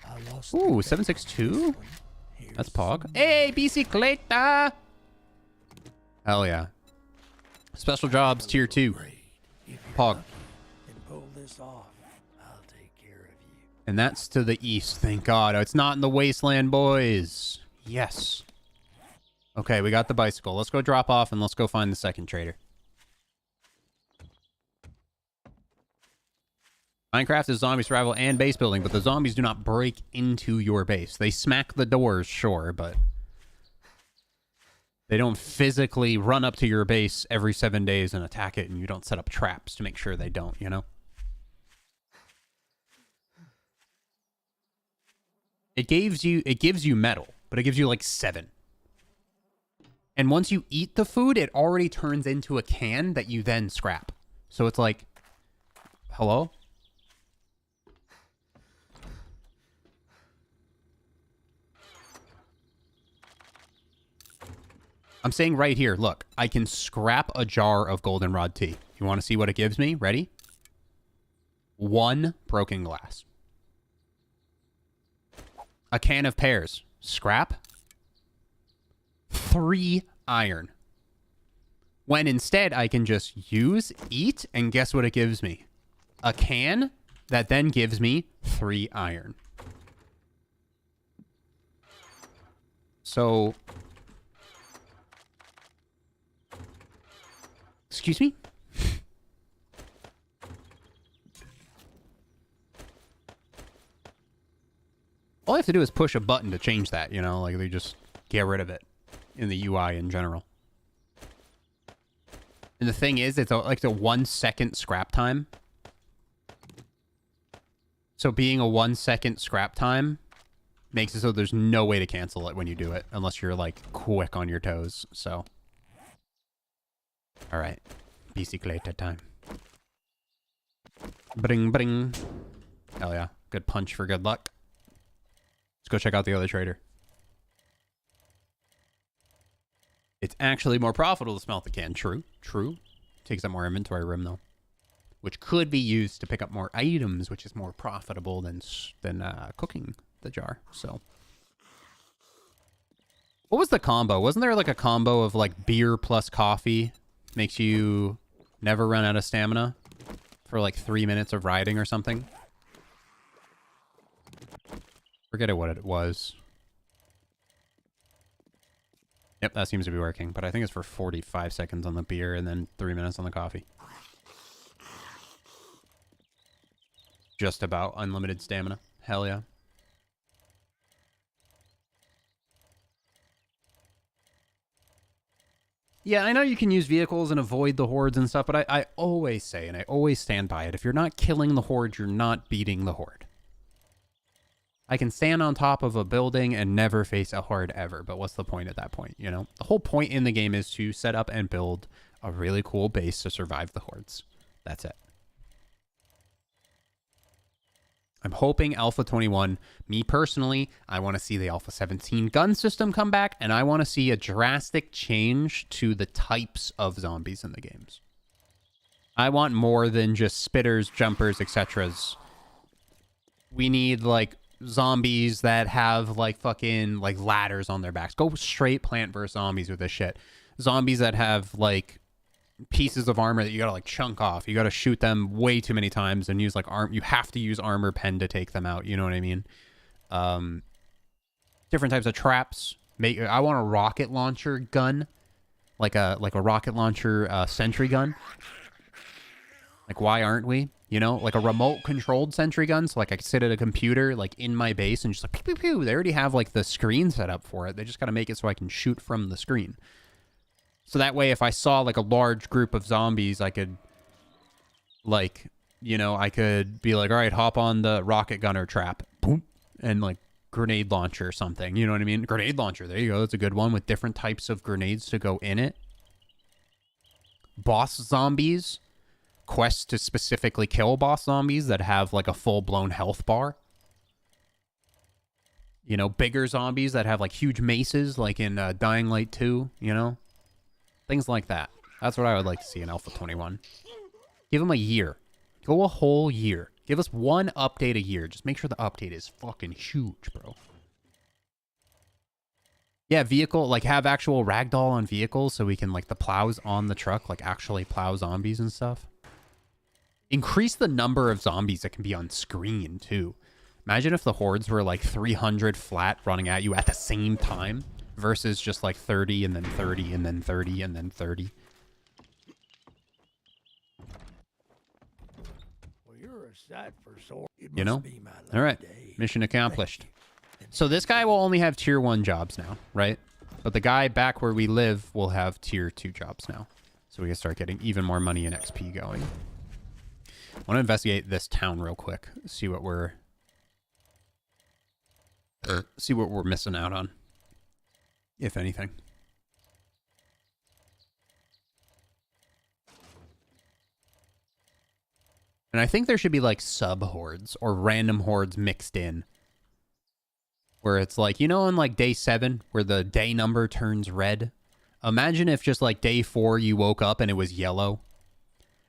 I lost. Ooh, 762? That's Pog. Hey, bicicleta! Hell yeah. Special jobs, tier 2. Pog. And pull this off, I'll take care of you. And that's to the east, thank God. It's not in the wasteland, boys. Yes. Okay, we got the bicycle. Let's go drop off and let's go find the second trader. Minecraft is zombie survival and base building, but the zombies do not break into your base. They smack the doors, sure, but they don't physically run up to your base every 7 days and attack it, and you don't set up traps to make sure they don't, you know? It gives you metal, but it gives you like 7. And once you eat the food, it already turns into a can that you then scrap. So it's like, hello? I'm saying right here, look, I can scrap a jar of goldenrod tea. You want to see what it gives me? Ready? 1 broken glass. A can of pears. Scrap. 3 iron. When instead I can just use, eat, and guess what it gives me? A can that then gives me 3 iron. So... Excuse me? All I have to do is push a button to change that, you know? Like, they just get rid of it in the UI in general. And the thing is, it's like the 1 second scrap time. So being a 1 second scrap time makes it so there's no way to cancel it when you do it, unless you're, like, quick on your toes, so... Alright. Bicicleta time. Bring, bring. Hell yeah. Good punch for good luck. Let's go check out the other trader. It's actually more profitable to smelt the can. True. True. Takes up more inventory room, though. Which could be used to pick up more items, which is more profitable than cooking the jar. So... What was the combo? Wasn't there like a combo of like beer plus coffee? Makes you never run out of stamina for like 3 minutes of riding or something. Forget what it was. Yep, that seems to be working. But I think it's for 45 seconds on the beer and then 3 minutes on the coffee. Just about unlimited stamina. Hell yeah. Yeah, I know you can use vehicles and avoid the hordes and stuff, but I always say, and I always stand by it, if you're not killing the horde, you're not beating the horde. I can stand on top of a building and never face a horde ever, but what's the point at that point, you know? The whole point in the game is to set up and build a really cool base to survive the hordes. That's it. I'm hoping Alpha 21, me personally, I want to see the Alpha 17 gun system come back, and I want to see a drastic change to the types of zombies in the games. I want more than just spitters, jumpers, etc. We need, like, zombies that have, like, fucking, like, ladders on their backs. Go straight Plant vs. Zombies with this shit. Zombies that have, like... pieces of armor that you gotta like chunk off. You gotta shoot them way too many times and use like you have to use armor pen to take them out, you know what I mean? Different types of traps. I want a rocket launcher gun, like a rocket launcher sentry gun. Like, why aren't we? You know, like a remote controlled sentry gun, so like I could sit at a computer like in my base and just like pew pew pew. They already have like the screen set up for it. They just gotta make it so I can shoot from the screen. So that way, if I saw, like, a large group of zombies, I could, like, you know, I could be like, all right, hop on the rocket gunner trap. Boom. And, like, grenade launcher or something. You know what I mean? Grenade launcher. There you go. That's a good one with different types of grenades to go in it. Boss zombies. Quests to specifically kill boss zombies that have, like, a full-blown health bar. You know, bigger zombies that have, like, huge maces, like in Dying Light 2, you know? Things like that. That's what I would like to see in Alpha 21. Give them a year. Go a whole year. Give us one update a year. Just make sure the update is fucking huge, bro. Yeah, vehicle, like have actual ragdoll on vehicles so we can, like, the plows on the truck, like, actually plow zombies and stuff. Increase the number of zombies that can be on screen, too. Imagine if the hordes were, like, 300 flat running at you at the same time. Versus just like 30 and then 30 and then 30 and then 30. Well, you're a sight for sore. You know? All right. Mission accomplished. So this guy will only have tier 1 jobs now, right? But the guy back where we live will have tier 2 jobs now. So we can start getting even more money and XP going. I want to investigate this town real quick. See what we're... See what we're missing out on, if anything. And I think there should be like sub-hordes or random hordes mixed in. Where it's like, you know, on like day 7, where the day number turns red? Imagine if just like day 4 you woke up and it was yellow.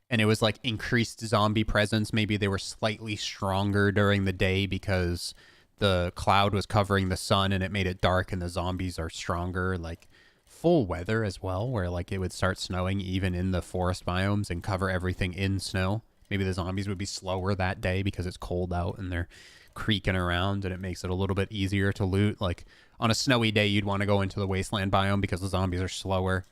And it was like increased zombie presence. Maybe they were slightly stronger during the day because the cloud was covering the sun and it made it dark and the zombies are stronger. Like full weather as well, where like it would start snowing even in the forest biomes and cover everything in snow. Maybe the zombies would be slower that day because it's cold out and they're creaking around and it makes it a little bit easier to loot. Like on a snowy day, you'd want to go into the wasteland biome because the zombies are slower.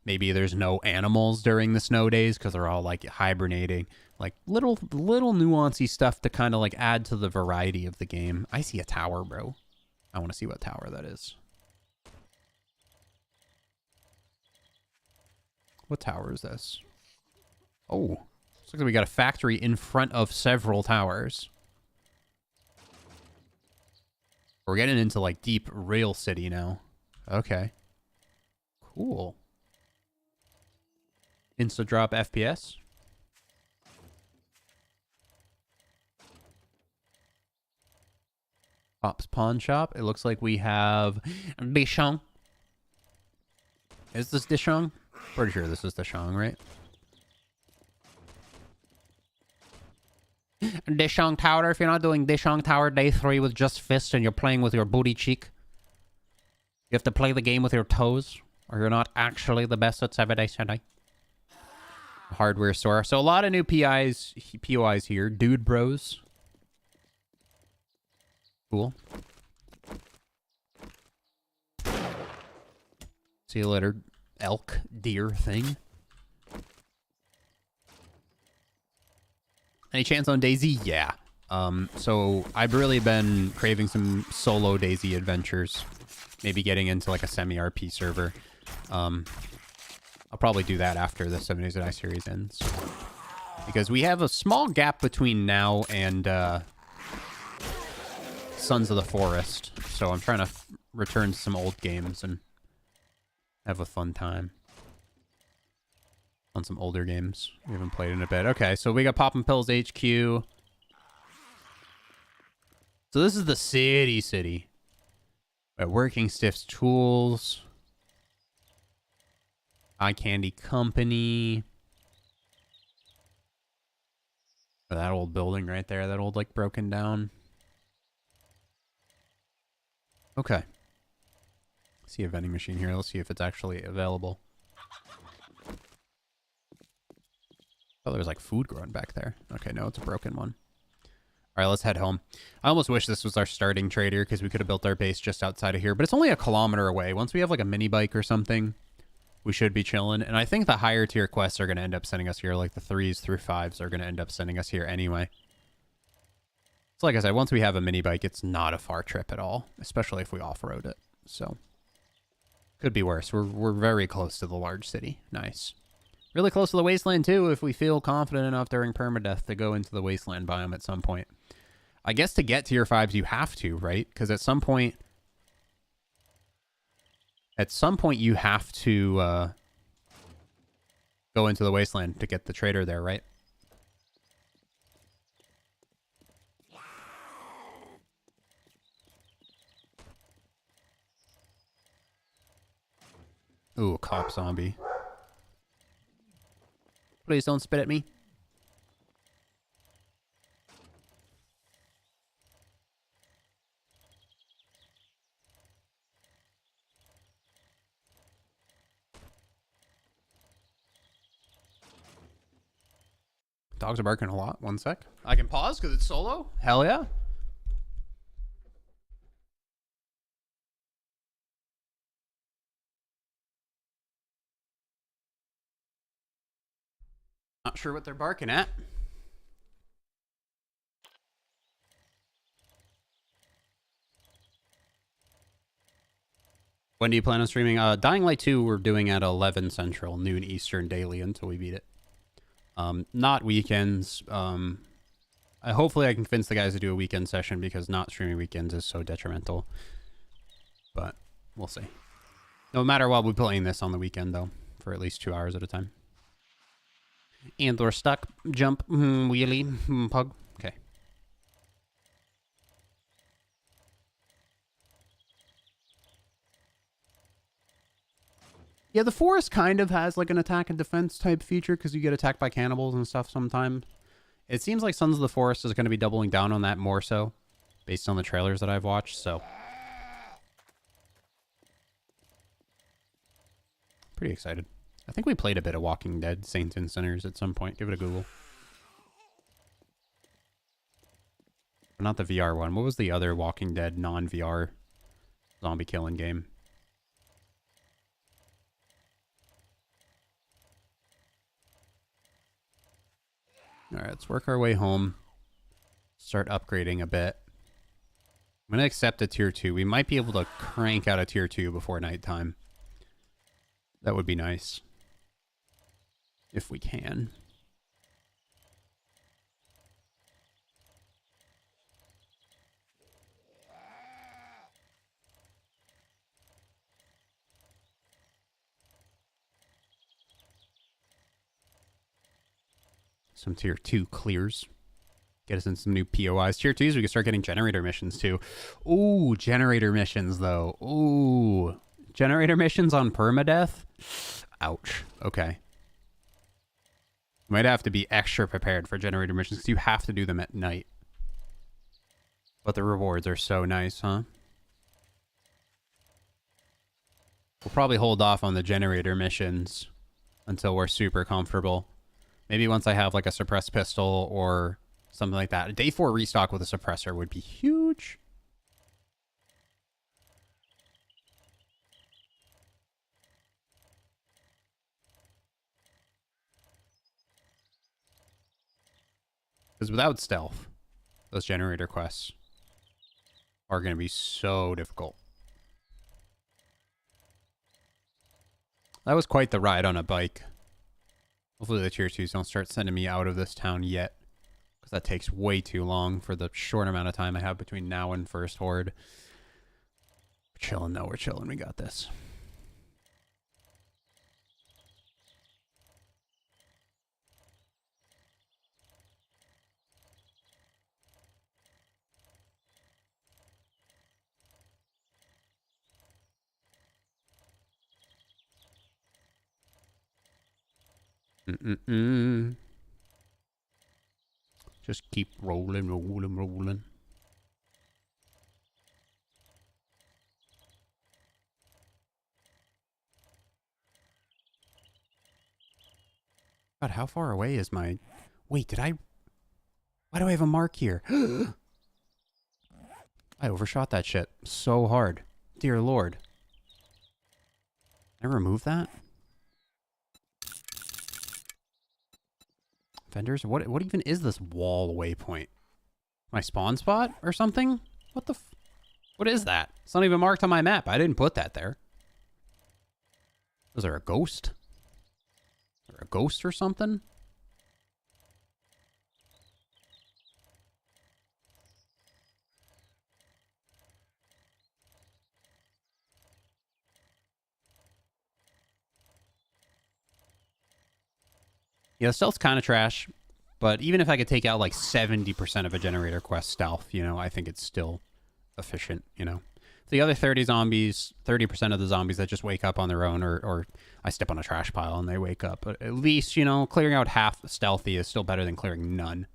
Maybe there's no animals during the snow days because they're all like hibernating. Like little nuancy stuff to kind of like add to the variety of the game. I see a tower, bro. I want to see what tower that is. What tower is this? Oh, looks like we got a factory in front of several towers. We're getting into like deep rail city now. Okay. Cool. Insta drop FPS. Ops pawn shop. It looks like we have Dishong. Is this Dishong? Pretty sure this is Dishong, right? Dishong Tower. If you're not doing Dishong Tower day 3 with just fists and you're playing with your booty cheek, you have to play the game with your toes, or you're not actually the best at 7 days today. Hardware store. So a lot of new POIs here. Dude bros. Cool. See you later, elk, deer thing. Any chance on DayZ? Yeah. So I've really been craving some solo DayZ adventures. Maybe getting into like a semi-RP server. I'll probably do that after the 7 Days to Die series ends. Because we have a small gap between now and Sons of the Forest. So I'm trying to return to some old games and have a fun time on some older games we haven't played in a bit. Okay, so we got Poppin' Pills HQ. So this is the city. Working Stiff's Tools. Eye Candy Company. Oh, that old building right there. That old, like, broken down. Okay. See a vending machine here. Let's see if it's actually available. Oh, there's, like, food growing back there. Okay, no, it's a broken one. All right, let's head home. I almost wish this was our starting trader because we could have built our base just outside of here. But it's only 1 kilometer away. Once we have, like, a mini bike or something, we should be chilling. And I think the higher tier quests are going to end up sending us here. Like the 3s through 5s are going to end up sending us here anyway. So like I said, once we have a mini bike, it's not a far trip at all. Especially if we off-road it. So could be worse. We're very close to the large city. Nice. Really close to the wasteland too if we feel confident enough during permadeath to go into the wasteland biome at some point. I guess to get tier 5s you have to, right? Because at some point you have to go into the wasteland to get the trader there, right? Ooh, a cop zombie. Please don't spit at me. Dogs are barking a lot. 1 sec. I can pause because it's solo? Hell yeah. Not sure what they're barking at. When do you plan on streaming? Dying Light 2 we're doing at 11 Central, noon Eastern daily until we beat it. Not weekends. Hopefully I can convince the guys to do a weekend session because not streaming weekends is so detrimental. But we'll see. No matter what, we'll be playing this on the weekend, though, for at least 2 hours at a time. And we're stuck. Jump. Wheelie. Pug. Okay. Yeah, the forest kind of has like an attack and defense type feature because you get attacked by cannibals and stuff sometimes. It seems like Sons of the Forest is going to be doubling down on that more so, based on the trailers that I've watched, so. Pretty excited. I think we played a bit of Walking Dead, Saints and Sinners at some point. Give it a Google. But not the VR one. What was the other Walking Dead non-VR zombie killing game? Alright, let's work our way home. Start upgrading a bit. I'm going to accept a tier 2. We might be able to crank out a tier 2 before nighttime. That would be nice. If we can. Some tier 2 clears. Get us in some new POIs. Tier 2s, we can start getting generator missions too. Ooh, generator missions though. Ooh. Generator missions on permadeath? Ouch. Okay. Might have to be extra prepared for generator missions because you have to do them at night. But the rewards are so nice, huh? We'll probably hold off on the generator missions until we're super comfortable. Maybe once I have like a suppressed pistol or something like that. A day 4 restock with a suppressor would be huge. Because without stealth, those generator quests are going to be so difficult. That was quite the ride on a bike. Hopefully the tier 2s don't start sending me out of this town yet. Because that takes way too long for the short amount of time I have between now and first horde. We're chilling though, we're chilling. We got this. Just keep rolling, rolling, rolling. God, how far away is my... Wait, did I... Why do I have a mark here? I overshot that shit so hard. Dear Lord. Can I remove that? Vendors? What even is this wall waypoint? My spawn spot or something? What the f... What is that? It's not even marked on my map. I didn't put that there. Was there a ghost? Or a ghost or something? Yeah, stealth's kind of trash, but even if I could take out like 70% of a generator quest stealth, you know, I think it's still efficient, you know. The other 30 zombies, 30% of the zombies that just wake up on their own, or I step on a trash pile and they wake up. But at least, you know, clearing out half stealthy is still better than clearing none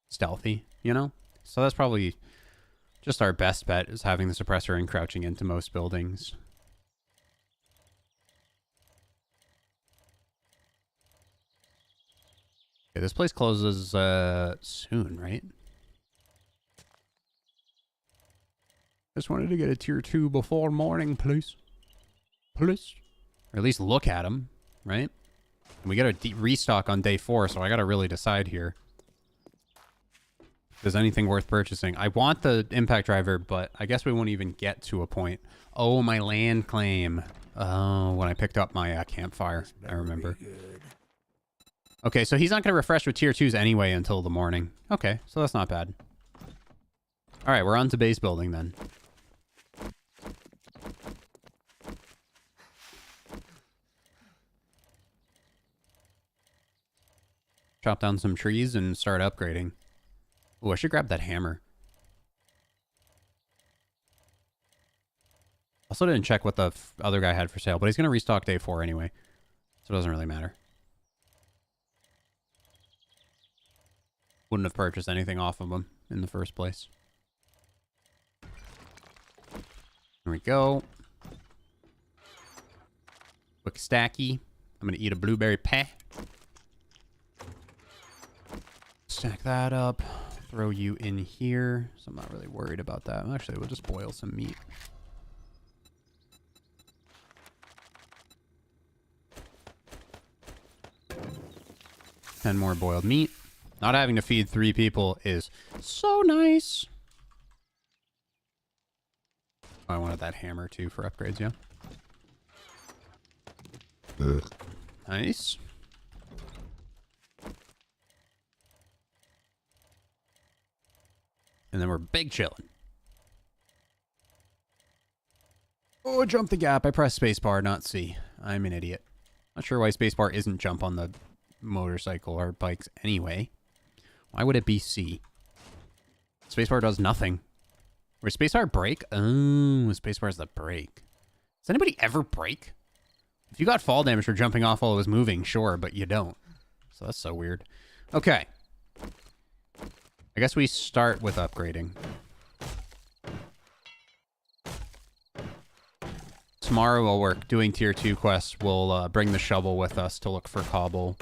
stealthy, you know? So that's probably just our best bet, is having the suppressor and crouching into most buildings. Okay, this place closes soon, right? Just wanted to get a tier 2 before morning, please. Please. Or at least look at them, right? And we got a restock on day 4, so I got to really decide here. If there's anything worth purchasing. I want the impact driver, but I guess we won't even get to a point. Oh, my land claim. Oh, when I picked up my campfire, I remember. Okay, so he's not going to refresh with tier 2s anyway until the morning. Okay, so that's not bad. All right, we're on to base building then. Chop down some trees and start upgrading. Oh, I should grab that hammer. Also didn't check what the other guy had for sale, but he's going to restock day 4 anyway. So it doesn't really matter. Wouldn't have purchased anything off of him in the first place. There we go. Quick stacky. I'm going to eat a blueberry pie. Stack that up. Throw you in here. So I'm not really worried about that. Actually, we'll just boil some meat. And more boiled meat. Not having to feed 3 people is so nice. Oh, I wanted that hammer too for upgrades, yeah. Nice. And then we're big chilling. Oh, jump the gap. I pressed spacebar, not C. I'm an idiot. Not sure why spacebar isn't jump on the motorcycle or bikes anyway. Why would it be C? Spacebar does nothing. Or spacebar brake? Oh, spacebar is the brake. Does anybody ever brake? If you got fall damage for jumping off while it was moving, sure, but you don't. So that's so weird. Okay. I guess we start with upgrading. Tomorrow while we're doing tier 2 quests, we'll bring the shovel with us to look for cobble.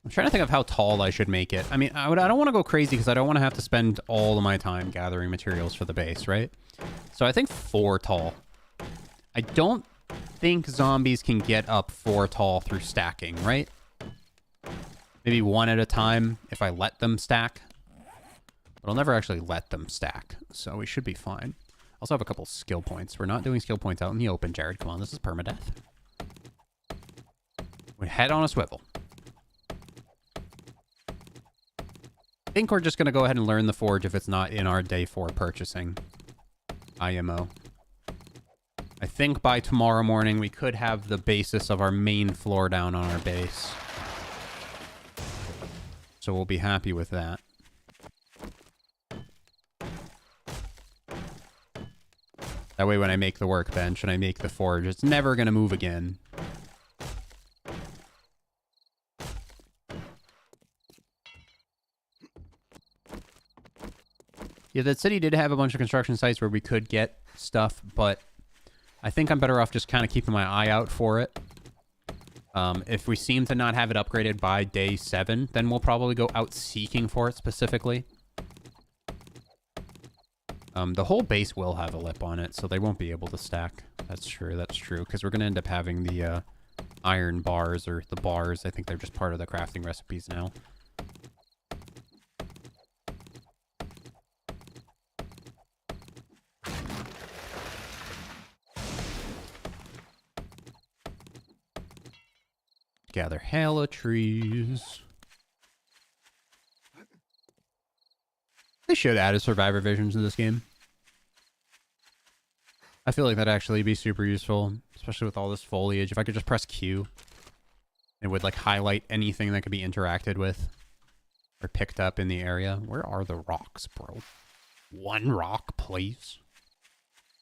I'm trying to think of how tall I should make it. I mean, I don't want to go crazy because I don't want to have to spend all of my time gathering materials for the base, right? So I think 4 tall. I don't think zombies can get up 4 tall through stacking, right? Maybe 1 at a time if I let them stack. But I'll never actually let them stack, so we should be fine. Also have a couple skill points. We're not doing skill points out in the open, Jared. Come on, this is permadeath. We head on a swivel. I think we're just going to go ahead and learn the forge if it's not in our day 4 purchasing. IMO. I think by tomorrow morning we could have the basis of our main floor down on our base. So we'll be happy with that. That way when I make the workbench and I make the forge, it's never going to move again. Yeah, that city did have a bunch of construction sites where we could get stuff, but I think I'm better off just kind of keeping my eye out for it. If we seem to not have it upgraded by day 7, then we'll probably go out seeking for it specifically. The whole base will have a lip on it, so they won't be able to stack. That's true, because we're going to end up having the iron bars, or the bars. I think they're just part of the crafting recipes now. Gather hella trees. They should add a survivor vision to this game. I feel like that'd actually be super useful, especially with all this foliage. If I could just press Q, it would like highlight anything that could be interacted with or picked up in the area. Where are the rocks, bro? 1 rock, please.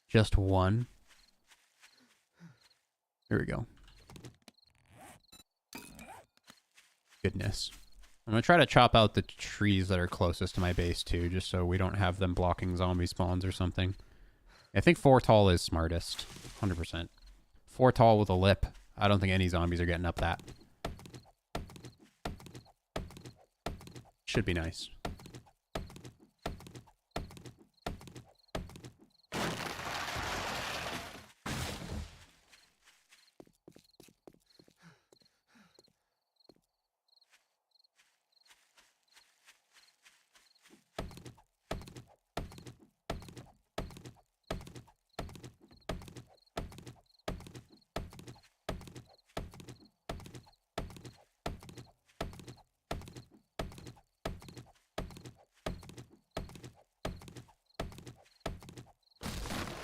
Just 1. There we go. Goodness. I'm going to try to chop out the trees that are closest to my base too, just so we don't have them blocking zombie spawns or something. I think 4 tall is smartest. 100%. 4 tall with a lip. I don't think any zombies are getting up that. Should be nice.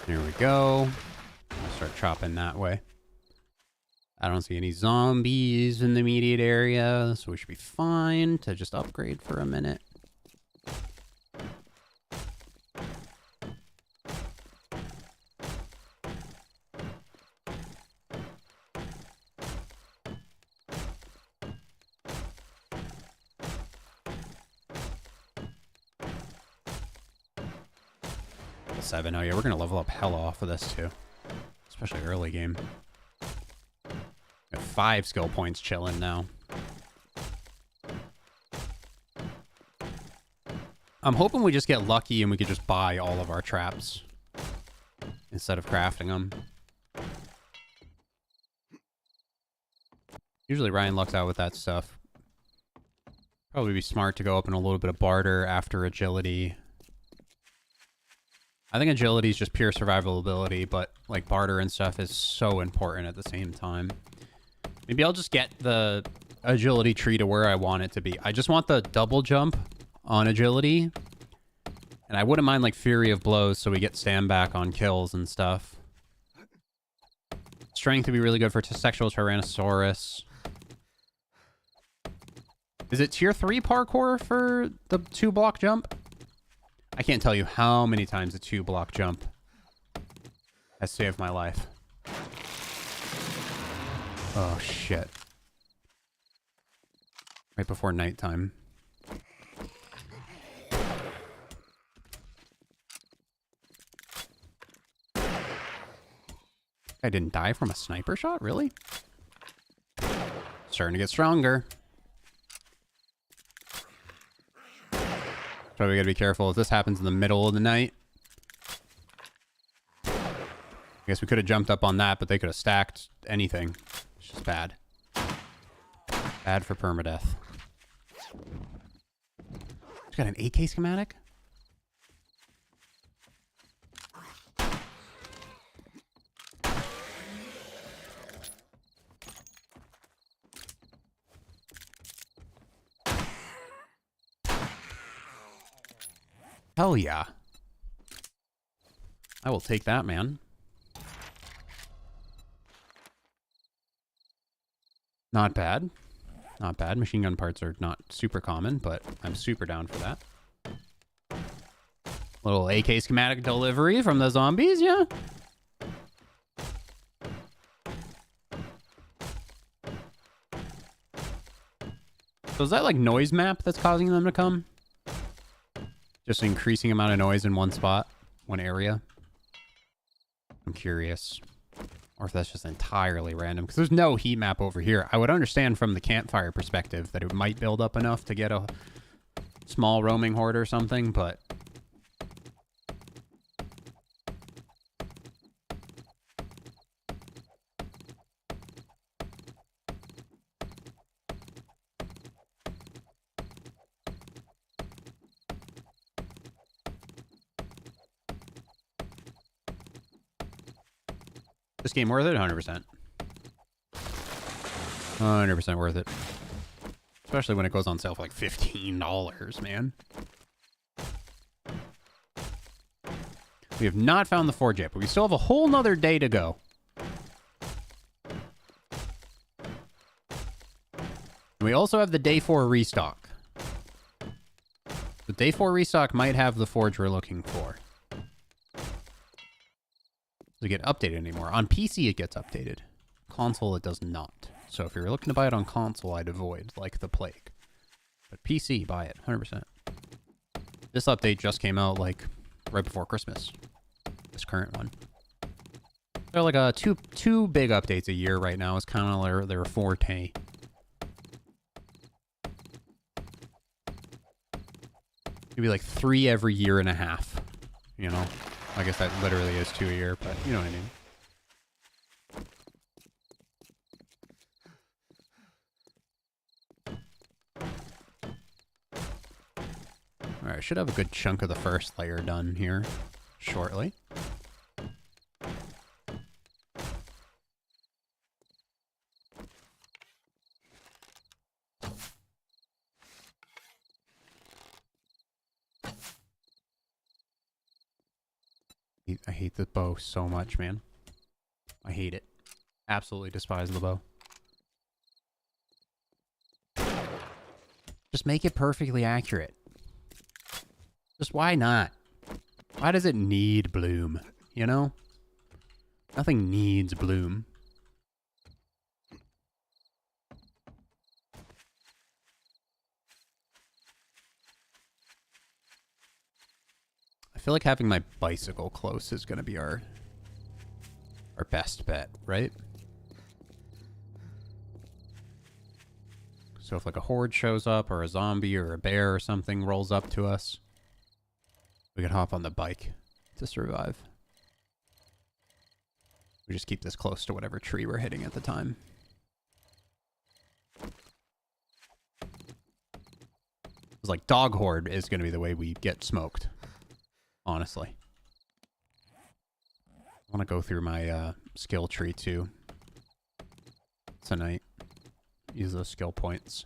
Here we go. I'll start chopping that way. I don't see any zombies in the immediate area, so we should be fine to just upgrade for a minute. Level 7. Oh yeah, we're gonna level up hella off of this too. Especially early game. Got 5 skill points chilling now. I'm hoping we just get lucky and we could just buy all of our traps instead of crafting them. Usually Ryan lucks out with that stuff. Probably be smart to go up in a little bit of barter after agility. I think agility is just pure survivability, but like barter and stuff is so important at the same time. Maybe I'll just get the agility tree to where I want it to be. I just want the double jump on agility. And I wouldn't mind like Fury of Blows so we get stand back on kills and stuff. Strength would be really good for Sexual Tyrannosaurus. Is it tier 3 parkour for the 2-block jump? I can't tell you how many times the 2-block jump has saved my life. Oh, shit. Right before nighttime. I didn't die from a sniper shot? Really? Starting to get stronger. So we gotta be careful if this happens in the middle of the night. I guess we could have jumped up on that, but they could have stacked anything. It's just bad. Bad for permadeath. It's got an AK schematic? Hell yeah. I will take that, man. Not bad. Not bad. Machine gun parts are not super common, but I'm super down for that. Little AK schematic delivery from the zombies, yeah? So is that like noise map that's causing them to come? Just an increasing amount of noise in one spot, one area. I'm curious. Or if that's just entirely random. Because there's no heat map over here. I would understand from the campfire perspective that it might build up enough to get a small roaming horde or something, but... This game worth it? 100%. 100% worth it. Especially when it goes on sale for like $15, man. We have not found the forge yet, but we still have a whole nother day to go. We also have the day 4 restock. The day 4 restock might have the forge we're looking for. To get updated anymore. On PC, it gets updated. Console, it does not. So if you're looking to buy it on console, I'd avoid like the plague. But PC, buy it, 100%. This update just came out like right before Christmas. This current one. They're like two big updates a year right now. It's kind of their forte. Maybe like 3 every year and a half. You know. I guess that literally is 2 a year, but you know what I mean. Alright, I should have a good chunk of the first layer done here shortly. I hate the bow so much, man. I hate it. Absolutely despise the bow. Just make it perfectly accurate. Just why not? Why does it need bloom? You know? Nothing needs bloom. I feel like having my bicycle close is going to be our best bet, right? So if like a horde shows up or a zombie or a bear or something rolls up to us, we can hop on the bike to survive. We just keep this close to whatever tree we're hitting at the time. It's like dog horde is going to be the way we get smoked. Honestly. I want to go through my skill tree too tonight. Use those skill points.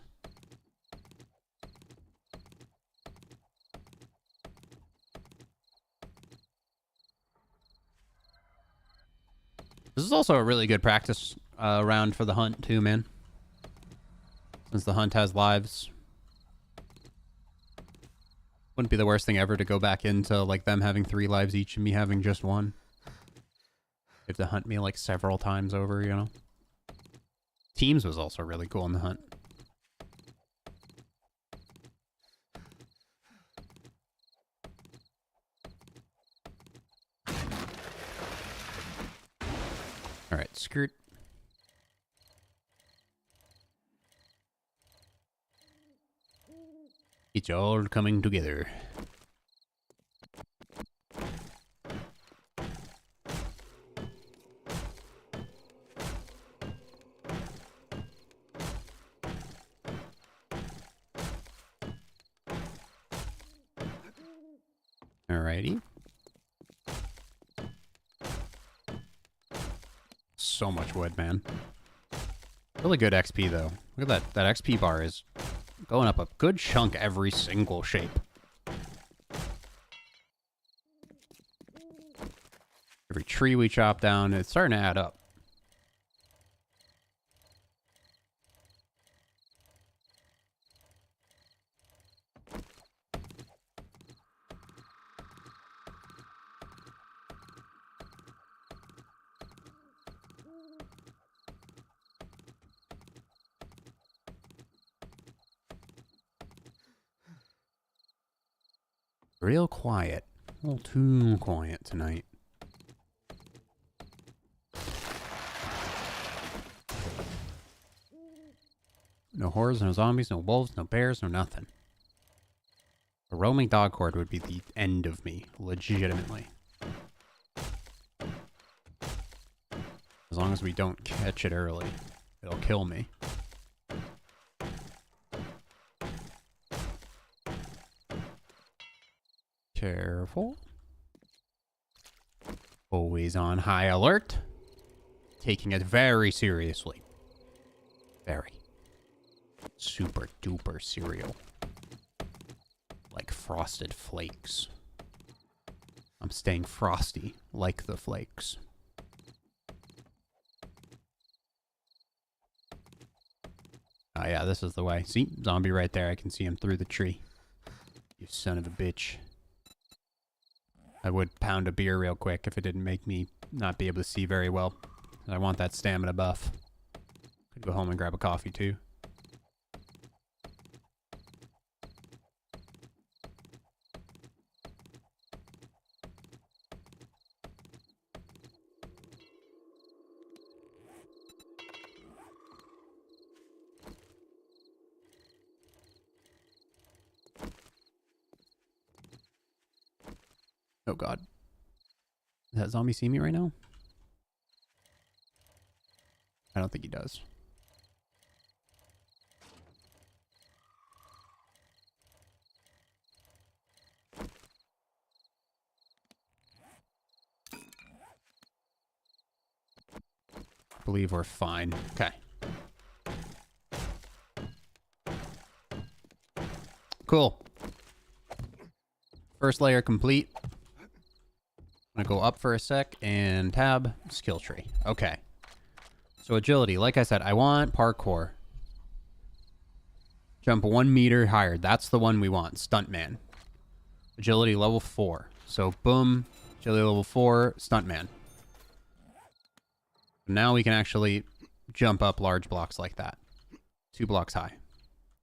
This is also a really good practice round for the hunt too, man. Since the hunt has lives. Wouldn't be the worst thing ever to go back into like them having 3 lives each and me having just 1. If to hunt me like several times over, you know. Teams was also really cool in the hunt. Alright, skirt. It's all coming together. Alrighty. So much wood, man. Really good XP, though. Look at that. That XP bar is going up a good chunk every single shape. Every tree we chop down, it's starting to add up. Real quiet. A little too quiet tonight. No horrors, no zombies, no wolves, no bears, no nothing. A roaming dog horde would be the end of me, legitimately. As long as we don't catch it early, it'll kill me. Careful. Always on high alert. Taking it very seriously. Very. Super duper cereal. Like Frosted Flakes. I'm staying frosty like the flakes. Oh yeah, this is the way. See? Zombie right there. I can see him through the tree. You son of a bitch. I would pound a beer real quick if it didn't make me not be able to see very well. I want that stamina buff. Could go home and grab a coffee too. Oh god. Does that zombie see me right now? I don't think he does. I believe we're fine. Okay. Cool. First layer complete. I'm gonna go up for a sec and tab skill tree. Okay. So agility, like I said, I want parkour. Jump 1 meter higher. That's the one we want. Stuntman. Agility level 4. So boom, agility level 4, stuntman. Now we can actually jump up large blocks like that. 2 blocks high.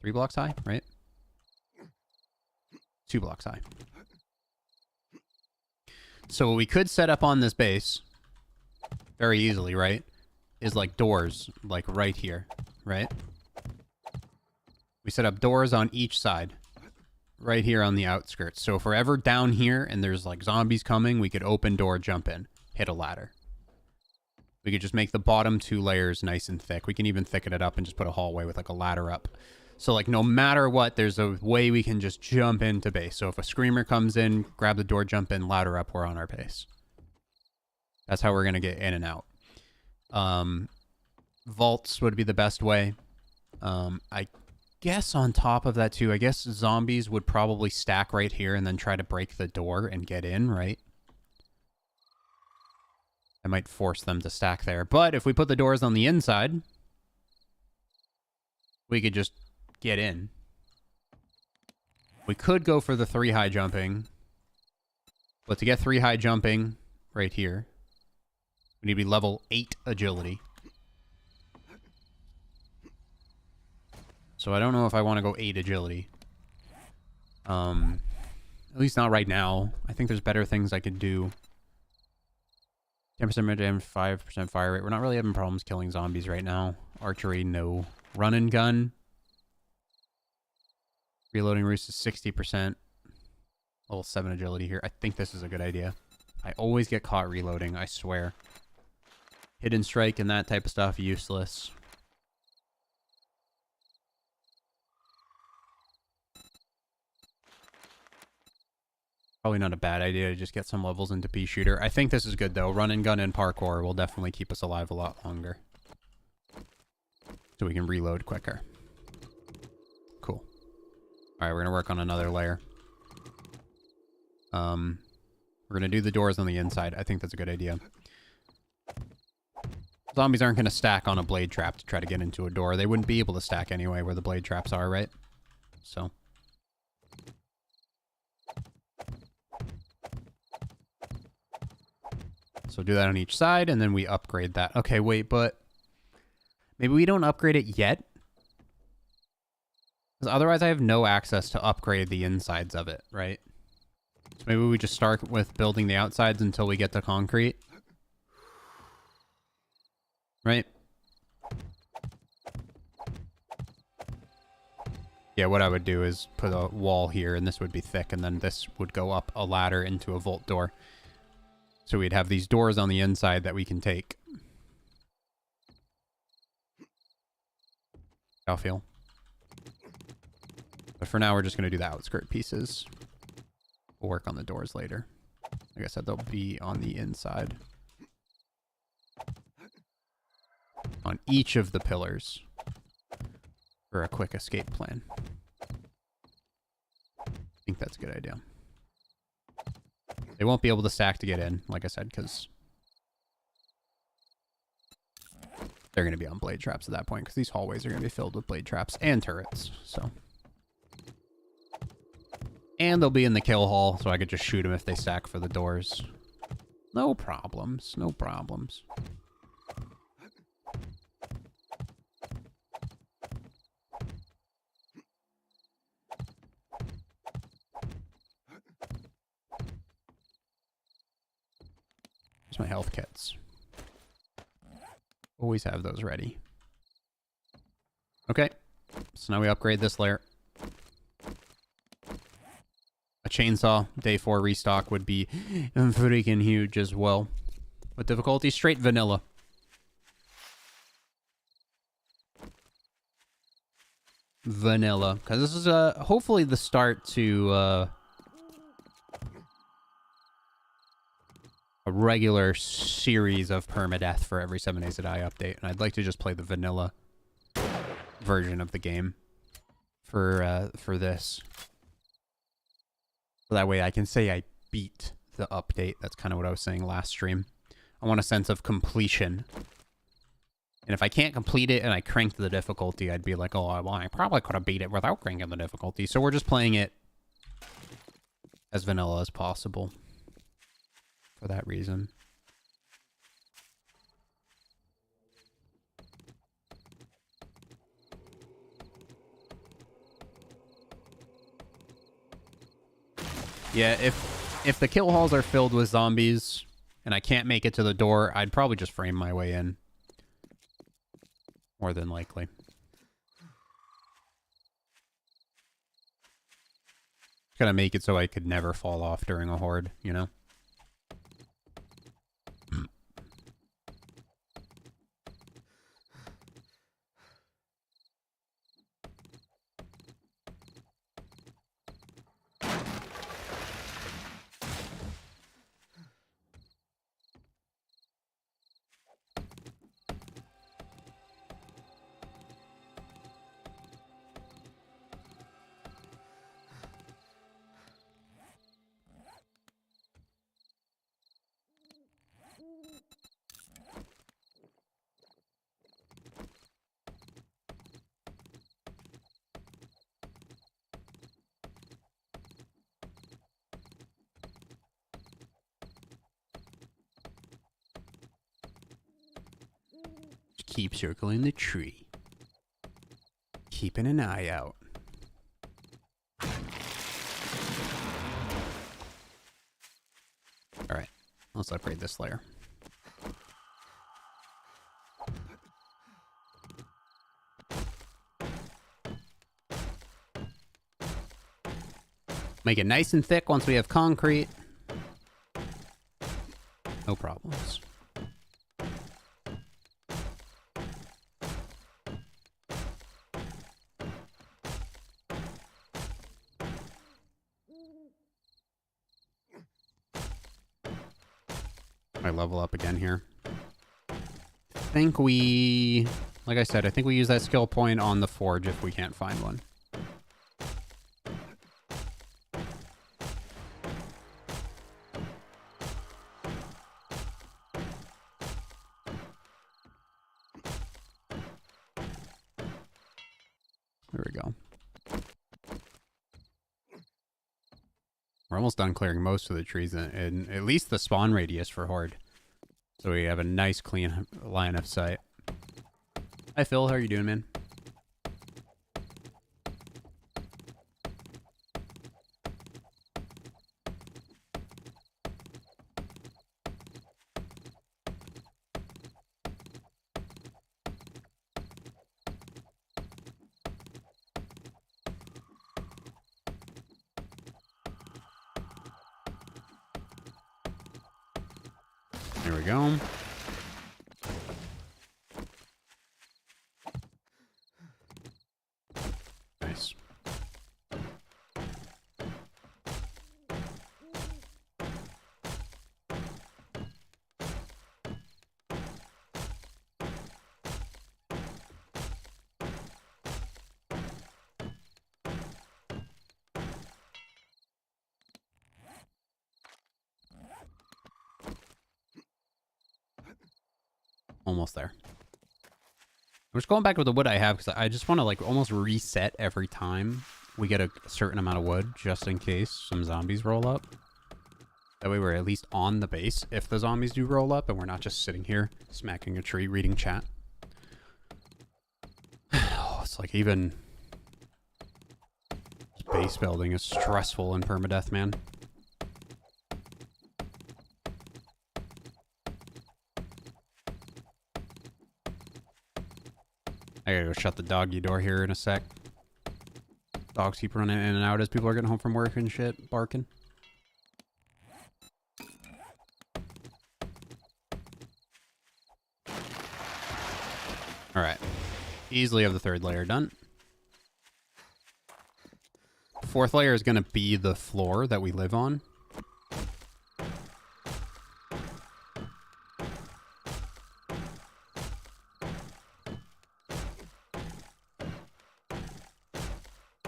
3 blocks high, right? 2 blocks high. So what we could set up on this base very easily, right, is like doors, like right here, right? We set up doors on each side, right here on the outskirts. So if we're ever down here and there's like zombies coming, we could open door, jump in, hit a ladder. We could just make the bottom 2 layers nice and thick. We can even thicken it up and just put a hallway with like a ladder up. So like no matter what, there's a way we can just jump into base. So if a screamer comes in, grab the door, jump in, ladder up, we're on our base. That's how we're going to get in and out. Vaults would be the best way. I guess on top of that too, I guess zombies would probably stack right here and then try to break the door and get in, right? I might force them to stack there. But if we put the doors on the inside, we could just get in. We could go for the 3 high jumping. But to get 3 high jumping right here, we need to be level 8 agility. So I don't know if I want to go 8 agility. At least not right now. I think there's better things I could do. 10% mid damage, 5% fire rate. We're not really having problems killing zombies right now. Archery, no. Run and gun. Reloading roost is 60%. Level 7 agility here. I think this is a good idea. I always get caught reloading, I swear. Hidden strike and that type of stuff, useless. Probably not a bad idea to just get some levels into pea shooter. I think this is good though. Run and gun and parkour will definitely keep us alive a lot longer. So we can reload quicker. Cool. Alright, we're going to work on another layer. We're going to do the doors on the inside. I think that's a good idea. Zombies aren't going to stack on a blade trap to try to get into a door. They wouldn't be able to stack anyway where the blade traps are, right? So... So do that on each side, and then we upgrade that. Okay, wait, but maybe we don't upgrade it yet? Because otherwise I have no access to upgrade the insides of it, right? So maybe we just start with building the outsides until we get to concrete. Right? Yeah, what I would do is put a wall here, and this would be thick, and then this would go up a ladder into a vault door. So we'd have these doors on the inside that we can take. I'll feel. But for now, we're just going to do the outskirt pieces. We'll work on the doors later. Like I said, they'll be on the inside. On each of the pillars. For a quick escape plan. I think that's a good idea. They won't be able to stack to get in, like I said, because they're going to be on blade traps at that point, because these hallways are going to be filled with blade traps and turrets, so. And they'll be in the kill hall, so I could just shoot them if they stack for the doors. No problems, no problems. My health kits. Always have those ready. Okay. So now we upgrade this layer. A chainsaw, day 4 restock would be freaking huge as well. What difficulty? Straight vanilla. Vanilla. Because this is hopefully the start to a regular series of permadeath for every 7 Days to Die update, and I'd like to just play the vanilla version of the game for this. So that way I can say I beat the update. That's kind of what I was saying last stream. I want a sense of completion. And if I can't complete it and I cranked the difficulty, I'd be like, oh, well, I probably could have beat it without cranking the difficulty. So we're just playing it as vanilla as possible for that reason. Yeah, if the kill halls are filled with zombies and I can't make it to the door, I'd probably just frame my way in. More than likely. Gonna make it so I could never fall off during a horde, you know? Keep circling the tree. Keeping an eye out. Alright, let's upgrade this layer. Make it nice and thick once we have concrete. No problems. I level up again here. I think we, like I said, I think we use that skill point on the forge if we can't find one. There we go. We're almost done clearing most of the trees and at least the spawn radius for horde. So we have a nice clean line of sight. Hi Phil, how are you doing, man? There we go. Nice. Almost there. I'm just going back with the wood I have because I just want to like almost reset every time we get a certain amount of wood just in case some zombies roll up. That way we're at least on the base if the zombies do roll up and we're not just sitting here smacking a tree reading chat. Oh, it's like even base building is stressful in permadeath, man. I gotta go shut the doggy door here in a sec. Dogs keep running in and out as people are getting home from work and shit, barking. Alright. Easily have the third layer done. Fourth layer is gonna be the floor that we live on.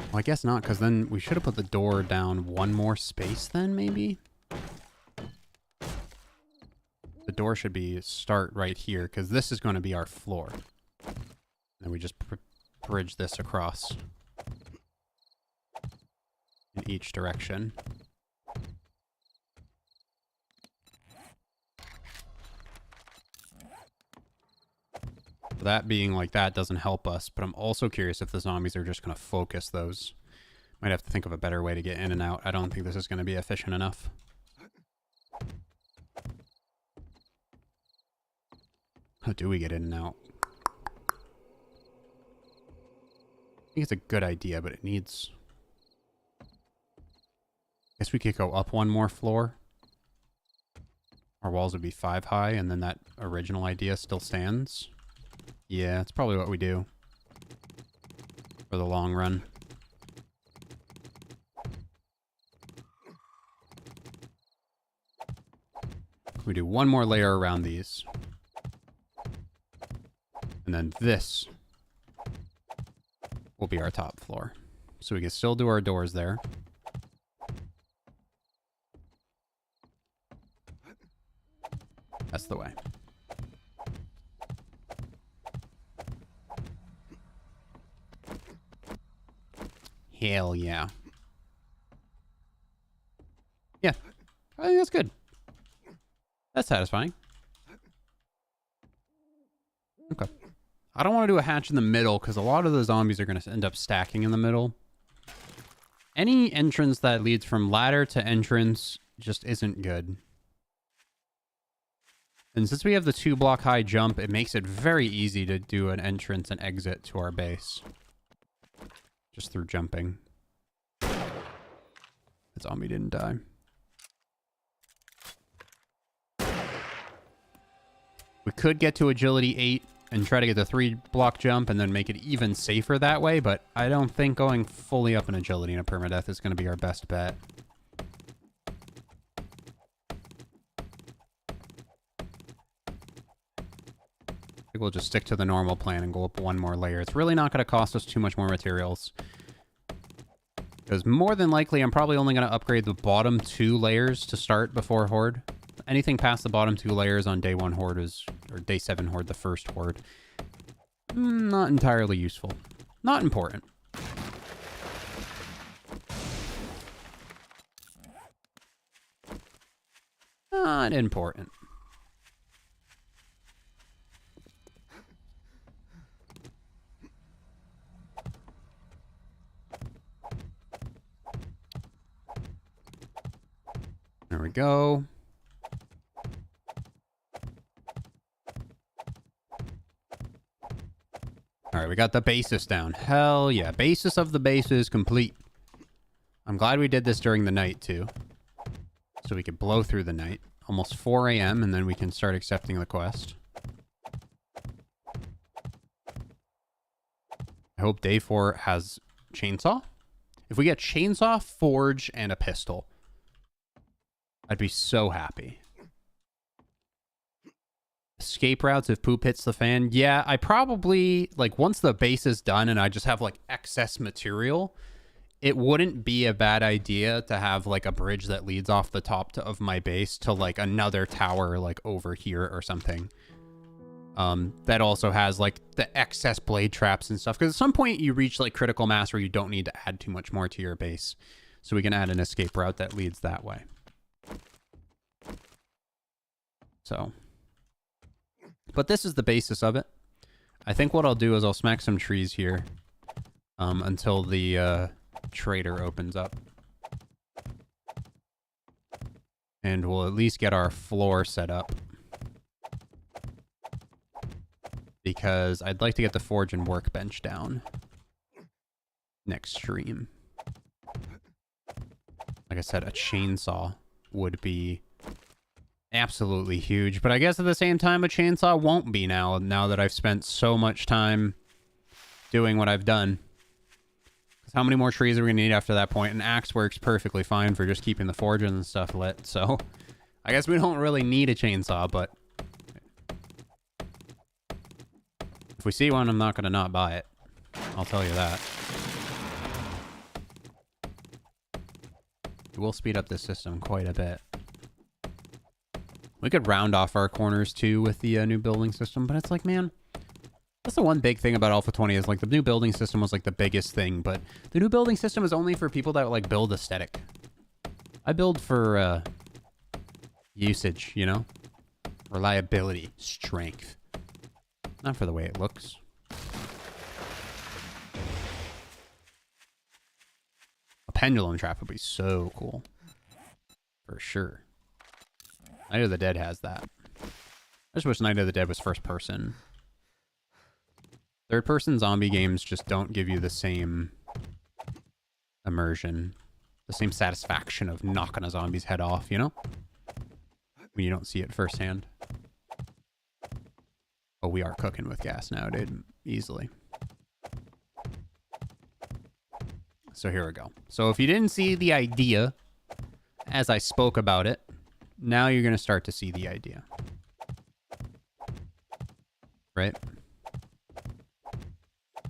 Well, I guess not, because then we should have put the door down one more space then, maybe? door should be start right here, because this is going to be our floor. And we just bridge this across in each direction. That being like that doesn't help us, but I'm also curious if the zombies are just going to focus those. Might have to think of a better way to get in and out. I don't think this is going to be efficient enough. How do we get in and out? I think it's a good idea, but it needs... I guess we could go up one more floor. Our walls would be 5 high, and then that original idea still stands. Yeah, that's probably what we do. For the long run. We do one more layer around these. And then this will be our top floor. So we can still do our doors there. That's the way. Hell yeah. Yeah, I think that's good. That's satisfying. Okay. I don't want to do a hatch in the middle because a lot of the zombies are going to end up stacking in the middle. Any entrance that leads from ladder to entrance just isn't good. And since we have the 2-block high jump, it makes it very easy to do an entrance and exit to our base. Just through jumping. The zombie didn't die. We could get to agility 8 and try to get the 3-block jump and then make it even safer that way, but I don't think going fully up in agility in a permadeath is going to be our best bet. I think we'll just stick to the normal plan and go up one more layer. It's really not going to cost us too much more materials. Because more than likely, I'm probably only going to upgrade the bottom 2 layers to start before Horde. Anything past the bottom 2 layers on day 1 Horde is, or day 7 Horde, the first Horde. Not entirely useful. Not important. Not important. There we go. All right, we got the basis down. Hell yeah. Basis of the base is complete. I'm glad we did this during the night, too. So we could blow through the night. Almost 4 a.m., and then we can start accepting the quest. I hope day 4 has chainsaw. If we get chainsaw, forge, and a pistol, I'd be so happy. Escape routes if poop hits the fan. Yeah, I probably, like, once the base is done and I just have, like, excess material, it wouldn't be a bad idea to have, like, a bridge that leads off the top of my base to, like, another tower, like, over here or something. That also has, like, the excess blade traps and stuff. Because at some point you reach, like, critical mass where you don't need to add too much more to your base. So we can add an escape route that leads that way. So... but this is the basis of it. I think what I'll do is I'll smack some trees here until the trader opens up. And we'll at least get our floor set up. Because I'd like to get the forge and workbench down next stream. Like I said, a chainsaw would be... absolutely huge, but I guess at the same time a chainsaw won't be now that I've spent so much time doing what I've done. Because how many more trees are we gonna need after that point? An axe works perfectly fine for just keeping the forge and stuff lit, so I guess we don't really need a chainsaw, but if we see one, I'm not gonna not buy it. I'll tell you that. It will speed up this system quite a bit. We could round off our corners too with the new building system, but it's like, man, that's the one big thing about Alpha 20 is like the new building system was like the biggest thing, but the new building system is only for people that like build aesthetic. I build for usage, you know? Reliability, strength. Not for the way it looks. A pendulum trap would be so cool. For sure. Night of the Dead has that. I just wish Night of the Dead was first person. Third person zombie games just don't give you the same immersion. The same satisfaction of knocking a zombie's head off, you know? When you don't see it firsthand. Oh, we are cooking with gas now, dude. Easily. So here we go. So if you didn't see the idea as I spoke about it, now you're going to start to see the idea. Right?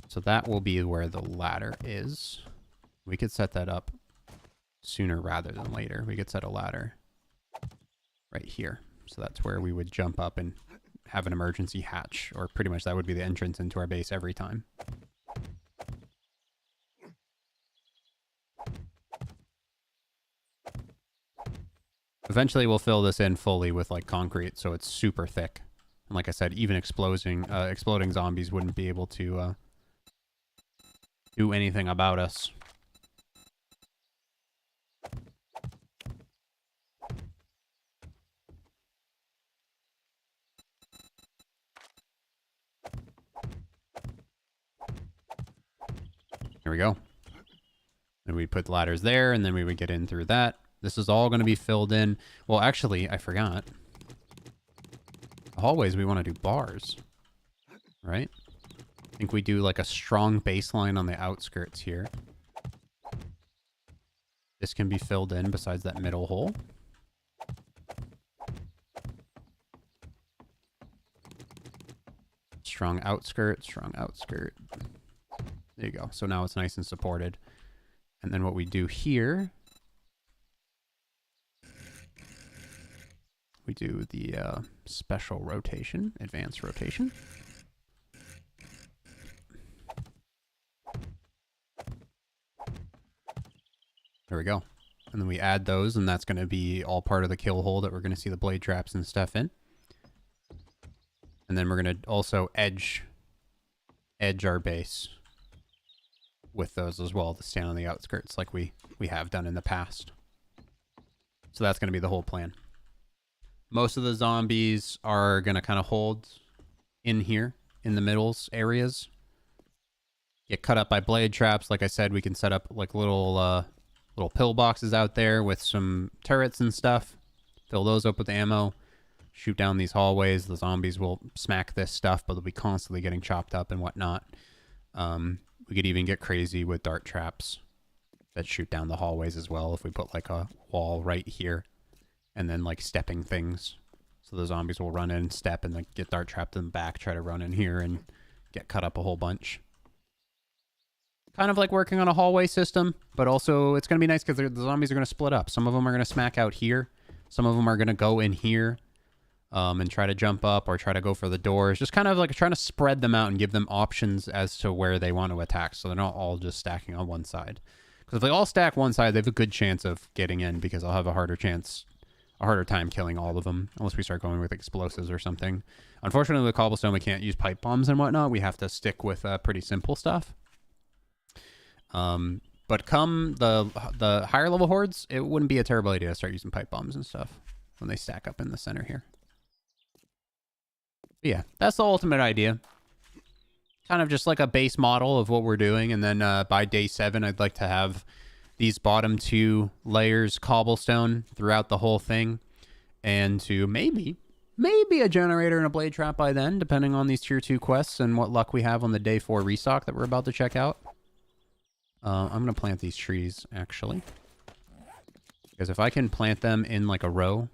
So that will be where the ladder is. We could set that up sooner rather than later. We could set a ladder right here. So that's where we would jump up and have an emergency hatch, or pretty much that would be the entrance into our base every time. Eventually we'll fill this in fully with like concrete so it's super thick. And like I said, even exploding zombies wouldn't be able to do anything about us. Here we go. And we put ladders there, and then we would get in through that. This is all going to be filled in. Well, actually, I forgot. The hallways, we want to do bars. Right? I think we do like a strong baseline on the outskirts here. This can be filled in besides that middle hole. Strong outskirt, strong outskirt. There you go. So now it's nice and supported. And then what we do here, we do the special rotation, advanced rotation. There we go. And then we add those, and that's going to be all part of the kill hole that we're going to see the blade traps and stuff in. And then we're going to also edge our base with those as well to stand on the outskirts like we have done in the past. So that's going to be the whole plan. Most of the zombies are going to kind of hold in here in the middles areas. Get cut up by blade traps. Like I said, we can set up like little pillboxes out there with some turrets and stuff. Fill those up with ammo. Shoot down these hallways. The zombies will smack this stuff, but they'll be constantly getting chopped up and whatnot. We could even get crazy with dart traps that shoot down the hallways as well if we put like a wall right here and then like stepping things. So the zombies will run in, step, and then get dart trapped in the back, try to run in here and get cut up a whole bunch. Kind of like working on a hallway system, but also it's going to be nice because the zombies are going to split up. Some of them are going to smack out here. Some of them are going to go in here and try to jump up or try to go for the doors. Just kind of like trying to spread them out and give them options as to where they want to attack so they're not all just stacking on one side. Because if they all stack one side, they have a good chance of getting in because I'll have a harder time killing all of them unless we start going with explosives or something. Unfortunately, with cobblestone, we can't use pipe bombs and whatnot. We have to stick with pretty simple stuff. But come the higher level hordes, it wouldn't be a terrible idea to start using pipe bombs and stuff when they stack up in the center here. But yeah, that's the ultimate idea. Kind of just like a base model of what we're doing. And then by day 7, I'd like to have these bottom 2 layers cobblestone throughout the whole thing. And to maybe a generator and a blade trap by then, depending on these tier 2 quests and what luck we have on the day 4 restock that we're about to check out. I'm going to plant these trees, actually. Because if I can plant them in like a row,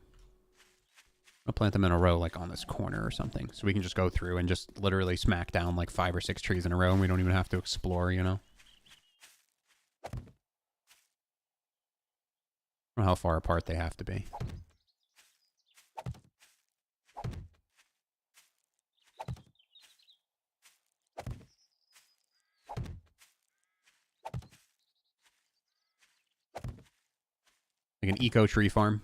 I'll plant them in a row like on this corner or something. So we can just go through and just literally smack down like 5 or 6 trees in a row and we don't even have to explore, you know? I don't know how far apart they have to be. Like an eco tree farm.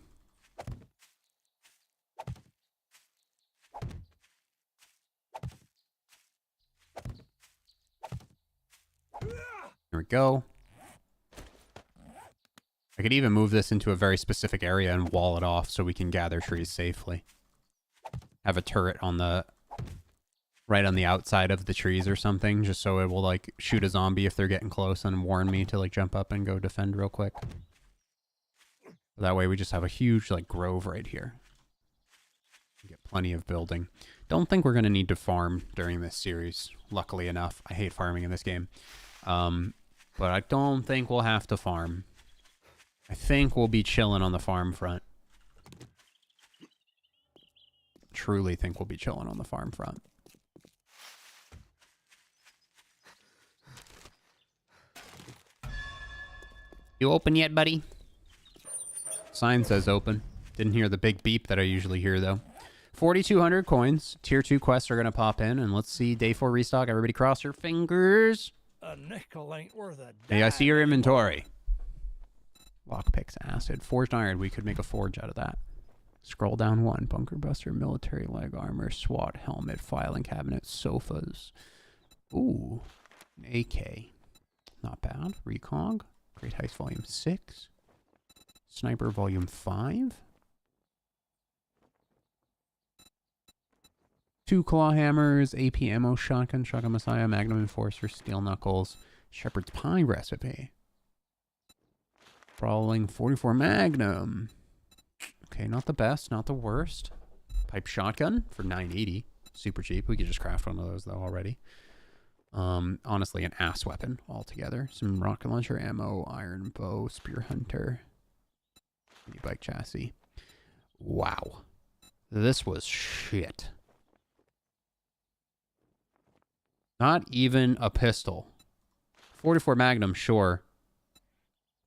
Here we go. I could even move this into a very specific area and wall it off so we can gather trees safely. Have a turret on the... right on the outside of the trees or something, just so it will, like, shoot a zombie if they're getting close and warn me to, like, jump up and go defend real quick. That way we just have a huge, like, grove right here. Get plenty of building. Don't think we're going to need to farm during this series, luckily enough. I hate farming in this game. But I don't think we'll have to farm. I think we'll be chilling on the farm front. Truly think we'll be chilling on the farm front. You open yet, buddy? Sign says open. Didn't hear the big beep that I usually hear, though. 4,200 coins. Tier 2 quests are going to pop in, and let's see day 4 restock. Everybody cross your fingers. A nickel ain't worth a Hey, I see dime your anymore. inventory. Lockpicks, acid. Forged iron. We could make a forge out of that. Scroll down 1. Bunker buster, military leg armor, SWAT helmet, filing cabinet, sofas. Ooh. An AK. Not bad. Recog. Great Heist Volume 6. Sniper Volume 5. 2 claw hammers, AP ammo, shotgun, shotgun messiah, magnum enforcer, steel knuckles, shepherd's pie recipe. Brawling 44 magnum. Okay, not the best, not the worst. Pipe shotgun for 980. Super cheap. We could just craft one of those though already. Honestly, an ass weapon altogether. Some rocket launcher ammo, iron bow, spear hunter, mini bike chassis. Wow. This was shit. Not even a pistol. 44 Magnum, sure.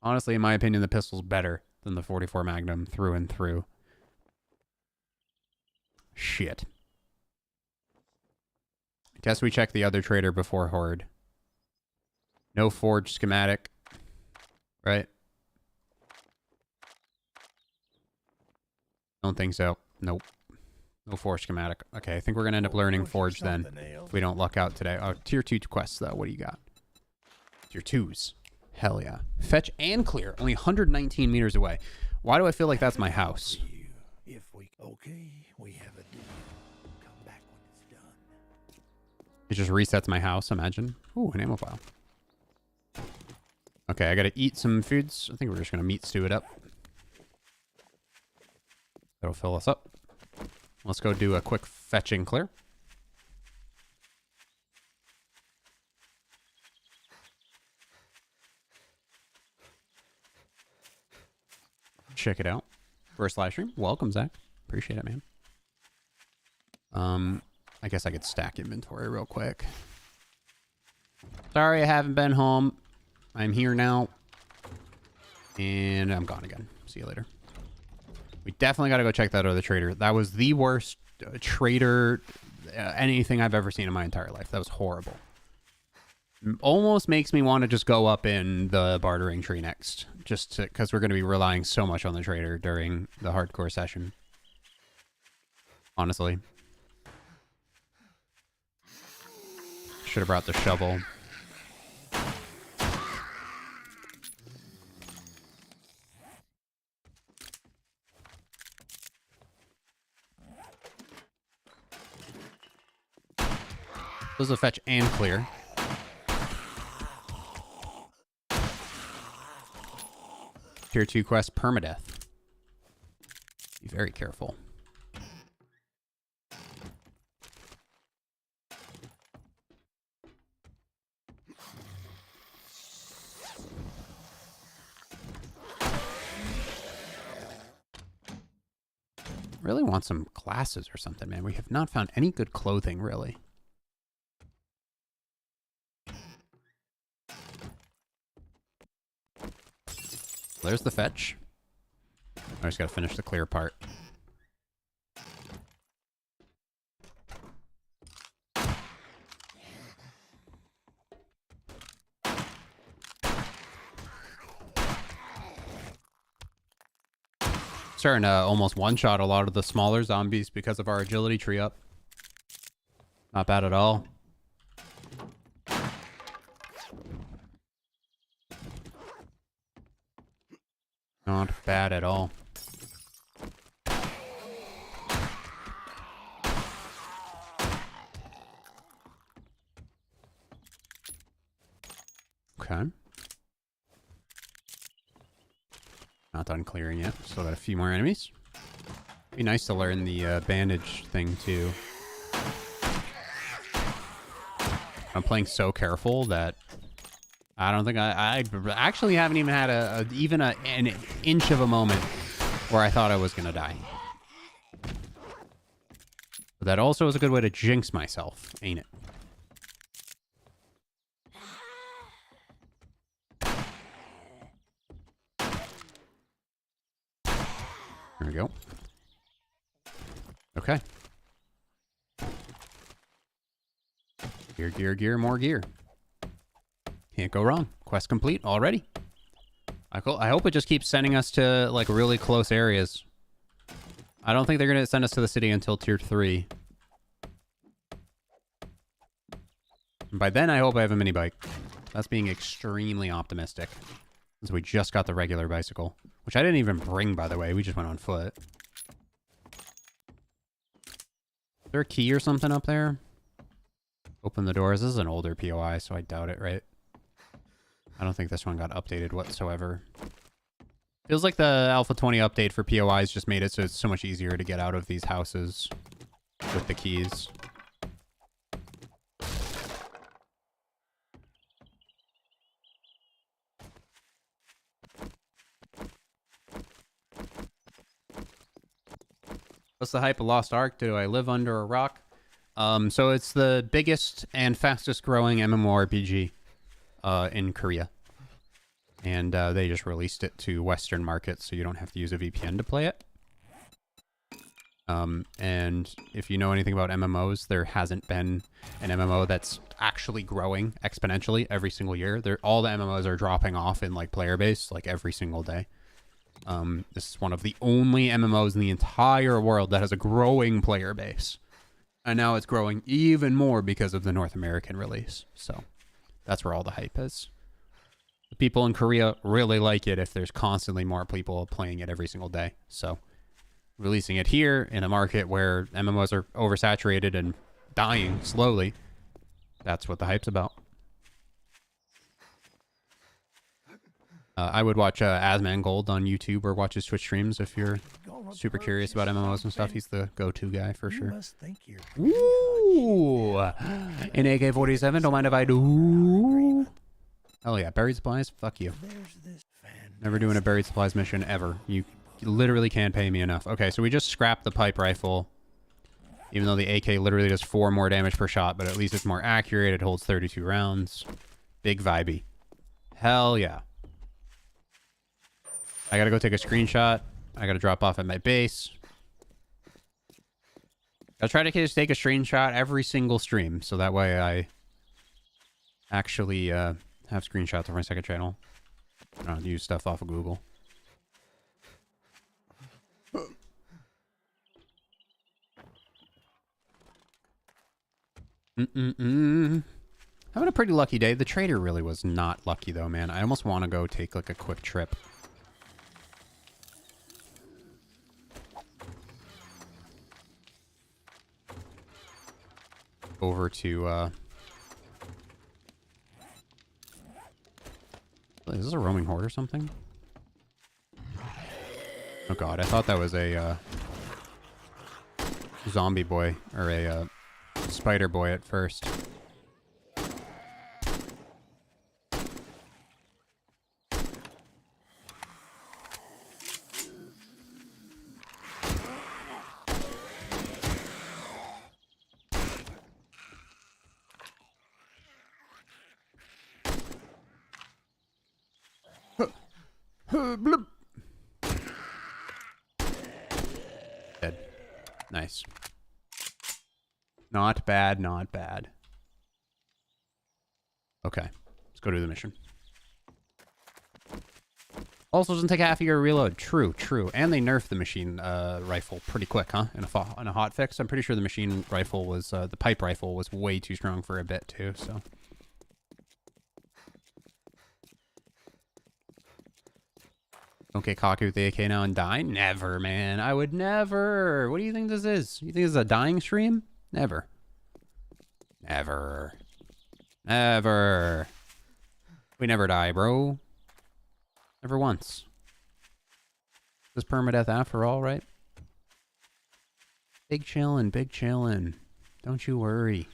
Honestly, in my opinion, the pistol's better than the 44 Magnum through and through. Shit. Guess we check the other trader before Horde. No forge schematic. Right? Don't think so. Nope. No forge schematic. Okay, I think we're going to end up learning forge then. If we don't luck out today. Oh, tier 2 quests though. What do you got? Tier 2s. Hell yeah. Fetch and clear. Only 119 meters away. Why do I feel like that's my house? If we we have a deal. Come back when it's done. It just resets my house, imagine. Ooh, an ammo pile. Okay, I gotta eat some foods. I think we're just gonna meat stew it up. That'll fill us up. Let's go do a quick fetch and clear. Check it out. First live stream. Welcome, Zach. Appreciate it, man. I guess I could stack inventory real quick. Sorry I haven't been home. I'm here now. And I'm gone again. See you later. We definitely got to go check that other trader. That was the worst trader anything I've ever seen in my entire life. That was horrible. Almost makes me want to just go up in the bartering tree next. Just because we're going to be relying so much on the trader during the hardcore session. Honestly. Should have brought the shovel. This is a fetch and clear. Tier 2 quest, PERMADEATH. Be very careful. Really want some glasses or something, man. We have not found any good clothing, really. There's the fetch. I just gotta finish the clear part. Starting to almost one-shot a lot of the smaller zombies because of our agility tree up. Not bad at all. Not bad at all. Okay. Not done clearing yet. Still got a few more enemies. Be nice to learn the bandage thing too. I'm playing so careful that I don't think I actually haven't even had an inch of a moment where I thought I was gonna die. But that also is a good way to jinx myself, ain't it? There we go. Okay. Gear, gear, gear, more gear. Can't go wrong. Quest complete already. I hope it just keeps sending us to, like, really close areas. I don't think they're going to send us to the city until tier 3. And by then, I hope I have a mini bike. That's being extremely optimistic. Since we just got the regular bicycle. Which I didn't even bring, by the way. We just went on foot. Is there a key or something up there? Open the doors. This is an older POI, so I doubt it, right? I don't think this one got updated whatsoever. Feels like the Alpha 20 update for POIs just made it so it's so much easier to get out of these houses with the keys. What's the hype of Lost Ark? Do I live under a rock? So it's the biggest and fastest growing MMORPG in Korea. And they just released it to Western markets, so you don't have to use a VPN to play it. And if you know anything about MMOs, there hasn't been an MMO that's actually growing exponentially every single year. All the MMOs are dropping off in, like, player base, like, every single day. This is one of the only MMOs in the entire world that has a growing player base. And now it's growing even more because of the North American release. So that's where all the hype is. The people in Korea really like it if there's constantly more people playing it every single day. So releasing it here in a market where MMOs are oversaturated and dying slowly, that's what the hype's about. I would watch Asmongold on YouTube or watch his Twitch streams if you're super curious about MMOs and stuff. He's the go-to guy for sure. Ooh! An AK-47, don't mind if I do. Oh yeah, buried supplies? Fuck you. Never doing a buried supplies mission ever. You literally can't pay me enough. Okay, so we just scrapped the pipe rifle. Even though the AK literally does 4 more damage per shot, but at least it's more accurate. It holds 32 rounds. Big vibey. Hell yeah. I gotta go take a screenshot. I gotta drop off at my base. I'll try to just take a screenshot every single stream, so that way I actually have screenshots of my second channel. I don't use stuff off of Google. Having a pretty lucky day. The trader really was not lucky though, man. I almost want to go take like a quick trip. Over to is this a roaming horde or something? Oh god, I thought that was a zombie boy or a spider boy at first. Bloop. Dead. Nice. Not bad, not bad. Okay, let's go do the mission. Also doesn't take half of your reload. True, true. And they nerfed the machine rifle pretty quick, huh? In a hot fix. I'm pretty sure the machine rifle was, the pipe rifle was way too strong for a bit too, so. Don't get cocky with the AK now and die? Never, man. I would never. What do you think this is? You think this is a dying stream? Never. Never. Never. We never die, bro. Never once. This is permadeath after all, right? Big chillin', big chillin'. Don't you worry.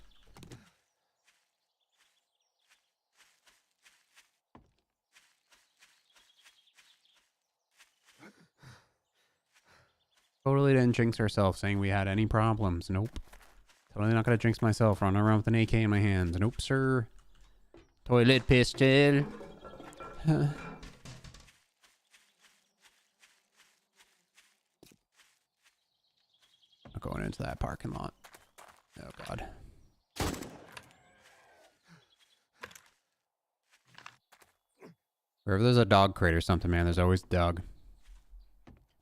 Totally didn't jinx ourselves saying we had any problems. Nope. Totally not gonna jinx myself running around with an AK in my hands. Nope, sir. Toilet pistol. I'm going into that parking lot. Oh, God. Wherever there's a dog crate or something, man, there's always a dog.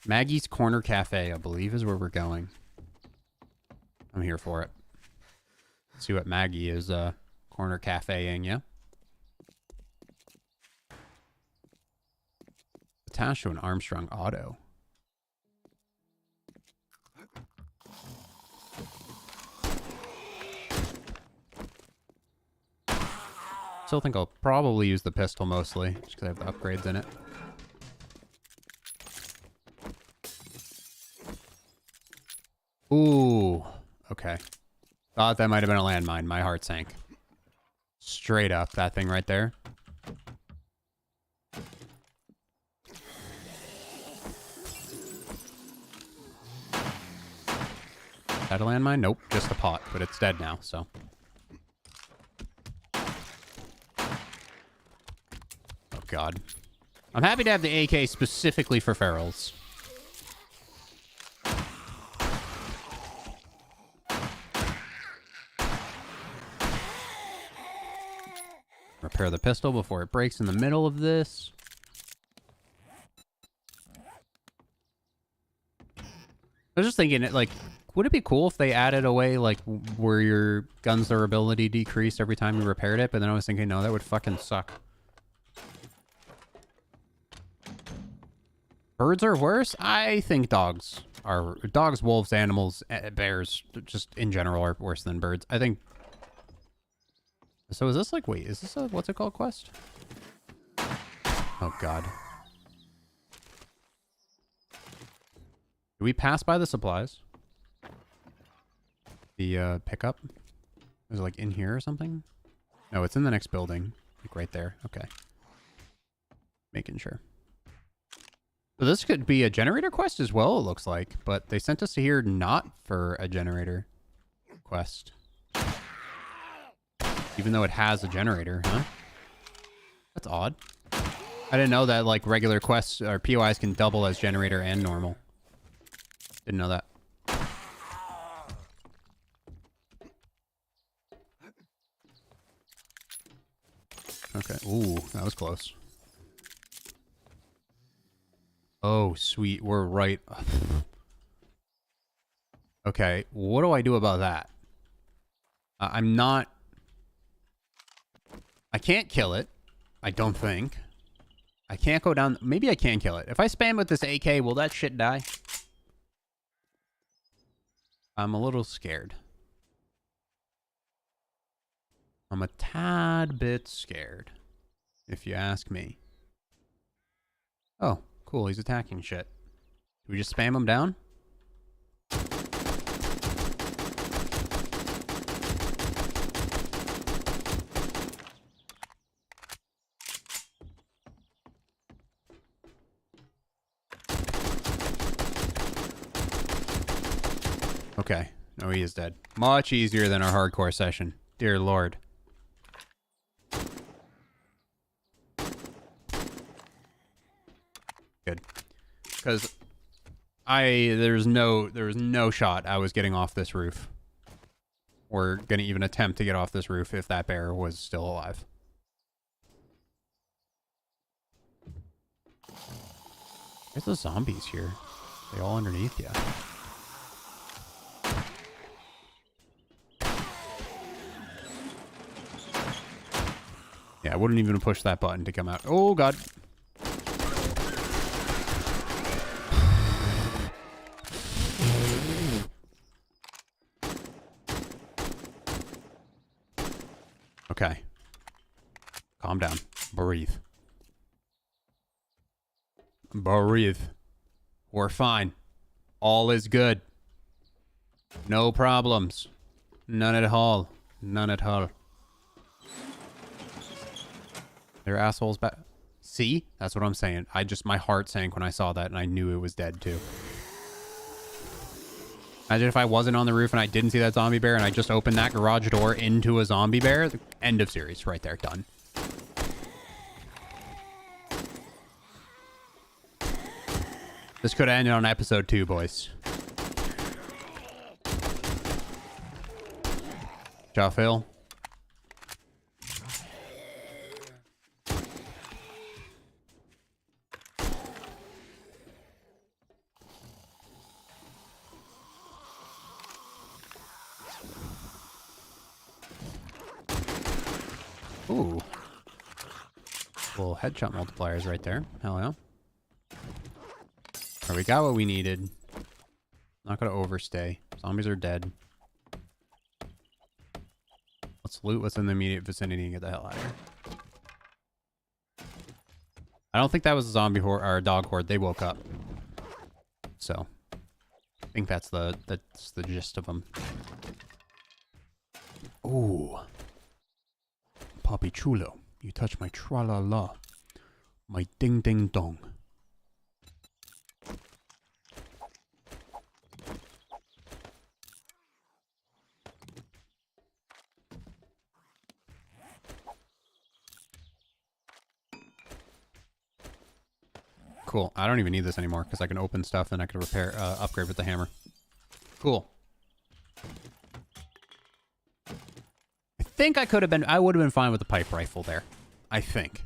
Maggie's Corner Cafe, I believe, is where we're going. I'm here for it. Let's see what Maggie is corner cafeing, yeah? Attached to an Armstrong auto. Still think I'll probably use the pistol mostly, just because I have the upgrades in it. Ooh, okay. Thought that might have been a landmine. My heart sank. Straight up, that thing right there. Is that a landmine? Nope, just a pot, but it's dead now, so. Oh, God. I'm happy to have the AK specifically for ferals. Repair the pistol before it breaks in the middle of this. I was just thinking, like, would it be cool if they added a way, like, where your gun's durability decreased every time you repaired it? But then I was thinking, no, that would fucking suck. Birds are worse? I think dogs are... Dogs, wolves, animals, bears, just in general are worse than birds. I think... So is this like, wait, is this a, what's it called, quest? Oh, God. Do we pass by the supplies? The, pickup? Is it like in here or something? No, it's in the next building. Like right there. Okay. Making sure. So this could be a generator quest as well, it looks like. But they sent us here not for a generator quest. Even though it has a generator, huh? That's odd. I didn't know that, like, regular quests or POIs can double as generator and normal. Didn't know that. Okay. Ooh, that was close. Oh, sweet. We're right. Okay. What do I do about that? I'm not... I can't kill it. I don't think. I can't go down... Maybe I can kill it. If I spam with this AK, will that shit die? I'm a little scared. I'm a tad bit scared, if you ask me. Oh, cool. He's attacking shit. Do we just spam him down? Okay. No, he is dead. Much easier than our hardcore session. Dear Lord. Good. Because there was no shot I was getting off this roof. Or gonna even attempt to get off this roof if that bear was still alive. There's the zombies here. They all underneath you. Yeah, I wouldn't even push that button to come out. Oh, God. Okay. Calm down. Breathe. Breathe. We're fine. All is good. No problems. None at all. None at all. They're assholes back. See? That's what I'm saying. My heart sank when I saw that and I knew it was dead too. Imagine if I wasn't on the roof and I didn't see that zombie bear and I just opened that garage door into a zombie bear. End of series right there. Done. This could have ended on episode 2, boys. Ciao, Phil. Ooh. Little headshot multipliers right there. Hell yeah. Alright, we got what we needed. Not gonna overstay. Zombies are dead. Let's loot what's in the immediate vicinity and get the hell out of here. I don't think that was a zombie horde or a dog horde. They woke up. So I think that's the gist of them. Ooh. Papi chulo, you touch my tra-la-la. My ding-ding-dong. Cool. I don't even need this anymore because I can open stuff and I can repair, upgrade with the hammer. Cool. I think I would have been fine with the pipe rifle there. I think.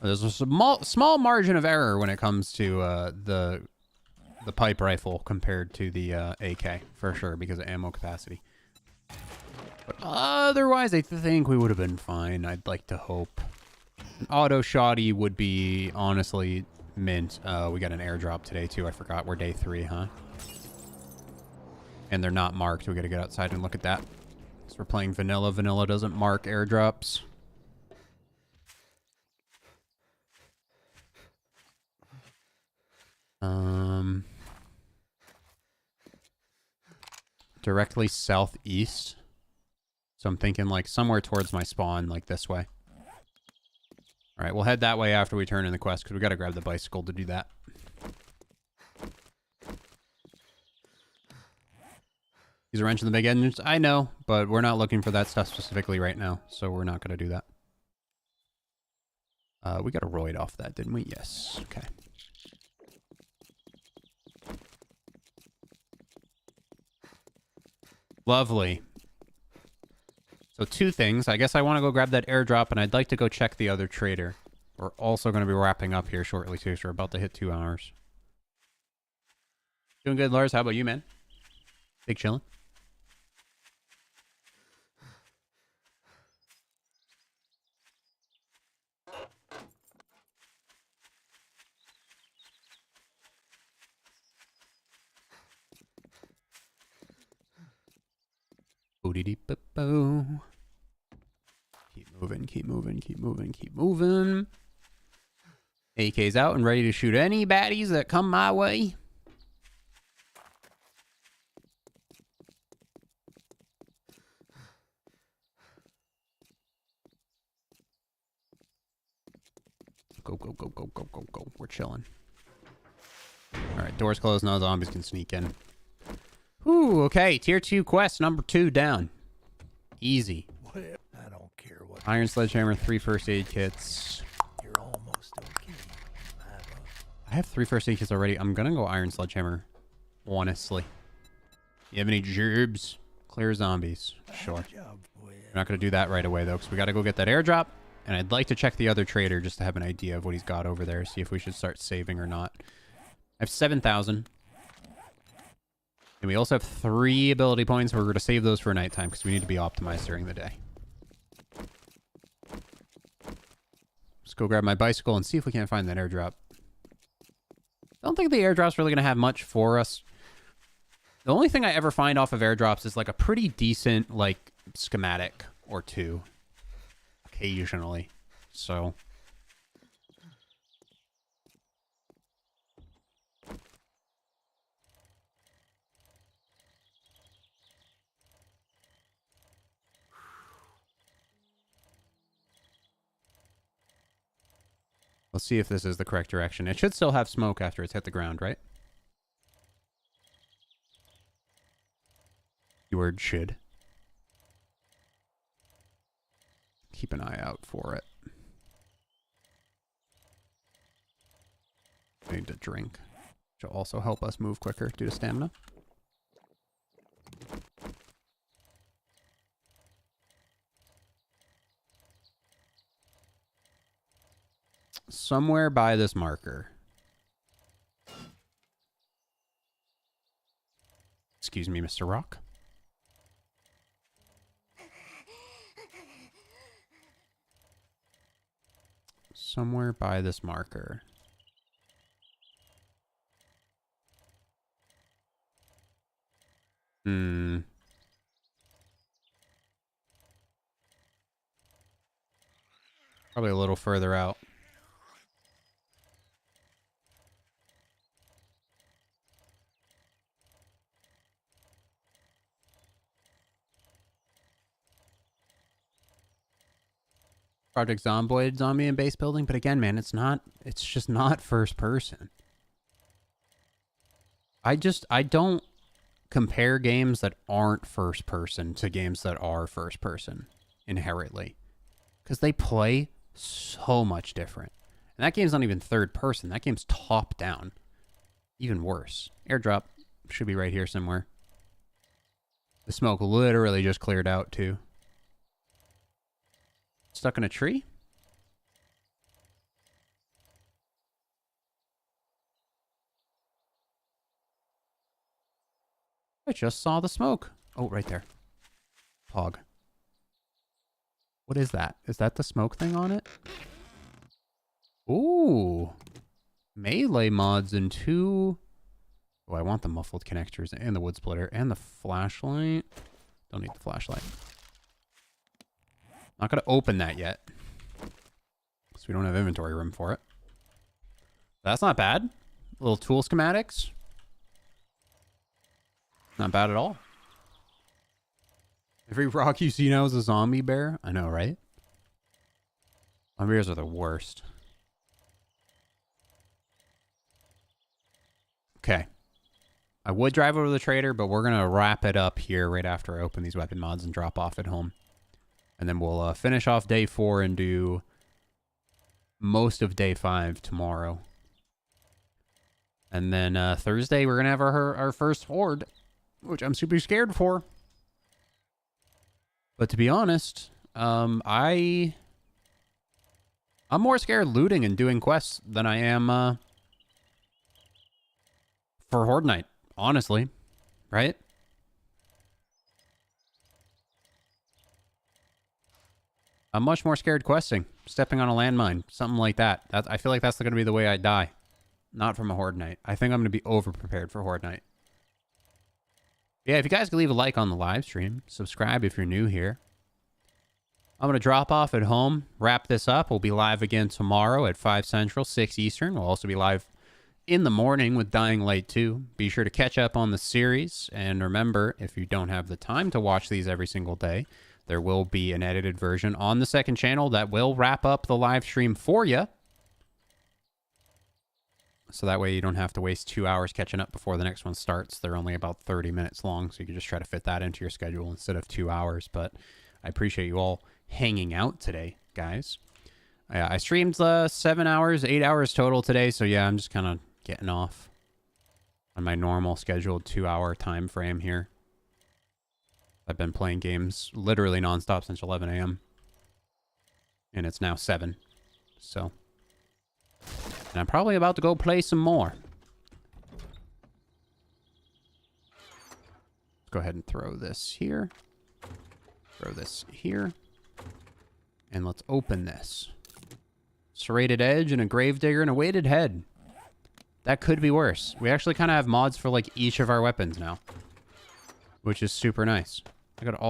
There's a small margin of error when it comes to the pipe rifle compared to the AK, for sure, because of ammo capacity. But otherwise, I think we would have been fine. I'd like to hope. An auto shotty would be, honestly, mint. We got an airdrop today, too. I forgot. We're day 3, huh? And they're not marked. We got to get outside and look at that. We're playing vanilla. Vanilla doesn't mark airdrops. Directly southeast. So I'm thinking like somewhere towards my spawn, like this way. All right, we'll head that way after we turn in the quest because we got to grab the bicycle to do that. Use a wrench in the big engines. I know, but we're not looking for that stuff specifically right now, so we're not going to do that. We got a roid off that, didn't we? Yes. Okay. Lovely. So 2 things. I guess I want to go grab that airdrop, and I'd like to go check the other trader. We're also going to be wrapping up here shortly, too, so we're about to hit 2 hours. Doing good, Lars. How about you, man? Big chillin'? Bo-dee-dee-bo-bo. Keep moving, keep moving, keep moving, keep moving. AK's out and ready to shoot any baddies that come my way. Go, go, go, go, go, go, go. We're chilling. Alright, doors closed. Now zombies can sneak in. Ooh, okay. Tier 2 quest number 2 down. Easy. I don't care what. Iron sledgehammer, 3 first aid kits. You're almost okay. I have 3 first aid kits already. I'm gonna go iron sledgehammer. Honestly. You have any gerbs? Clear zombies. Sure. Job. Well, We're not gonna do that right away though, because we gotta go get that airdrop. And I'd like to check the other trader just to have an idea of what he's got over there. See if we should start saving or not. I have 7,000. And we also have 3 ability points. We're going to save those for nighttime because we need to be optimized during the day. Let's go grab my bicycle and see if we can't find that airdrop. I don't think the airdrop's really going to have much for us. The only thing I ever find off of airdrops is like a pretty decent like schematic or two. Occasionally. So... let's see if this is the correct direction. It should still have smoke after it's hit the ground, right? Keyword should. Keep an eye out for it. I need to drink, which will also help us move quicker due to stamina. Somewhere by this marker. Excuse me, Mr. Rock. Somewhere by this marker. Probably a little further out. Project Zomboid zombie and base building, but again, man, it's just not first person. I don't compare games that aren't first person to games that are first person inherently, because they play so much different. And that game's not even third person. That game's top down. Even worse. Airdrop should be right here somewhere. The smoke literally just cleared out too. Stuck in a tree? I just saw the smoke. Oh, right there. Pog. What is that? Is that the smoke thing on it? Ooh. Melee mods and 2... Oh, I want the muffled connectors and the wood splitter and the flashlight. Don't need the flashlight. Not going to open that yet, because we don't have inventory room for it. That's not bad. Little tool schematics. Not bad at all. Every rock you see now is a zombie bear. I know, right? Zombie bears are the worst. Okay. I would drive over to the trader, but we're going to wrap it up here right after I open these weapon mods and drop off at home. And then we'll finish off day 4 and do most of day 5 tomorrow. And then Thursday, we're going to have our first horde, which I'm super scared for. But to be honest, I'm more scared looting and doing quests than I am for Horde Night, honestly. Right? I'm much more scared questing, stepping on a landmine, something like that. I feel like that's going to be the way I die. Not from a Horde Night. I think I'm going to be over-prepared for Horde Night. Yeah, if you guys could leave a like on the live stream, subscribe if you're new here. I'm going to drop off at home, wrap this up. We'll be live again tomorrow at 5 Central, 6 Eastern. We'll also be live in the morning with Dying Light 2. Be sure to catch up on the series. And remember, if you don't have the time to watch these every single day, there will be an edited version on the second channel that will wrap up the live stream for you. So that way you don't have to waste 2 hours catching up before the next one starts. They're only about 30 minutes long, so you can just try to fit that into your schedule instead of 2 hours. But I appreciate you all hanging out today, guys. I streamed 7 hours, 8 hours total today, so yeah, I'm just kind of getting off on my normal scheduled 2 hour time frame here. I've been playing games literally nonstop since 11 a.m. And it's now 7. So. And I'm probably about to go play some more. Let's go ahead and throw this here. Throw this here. And let's open this. Serrated edge and a gravedigger and a weighted head. That could be worse. We actually kind of have mods for like each of our weapons now. Which is super nice. I got all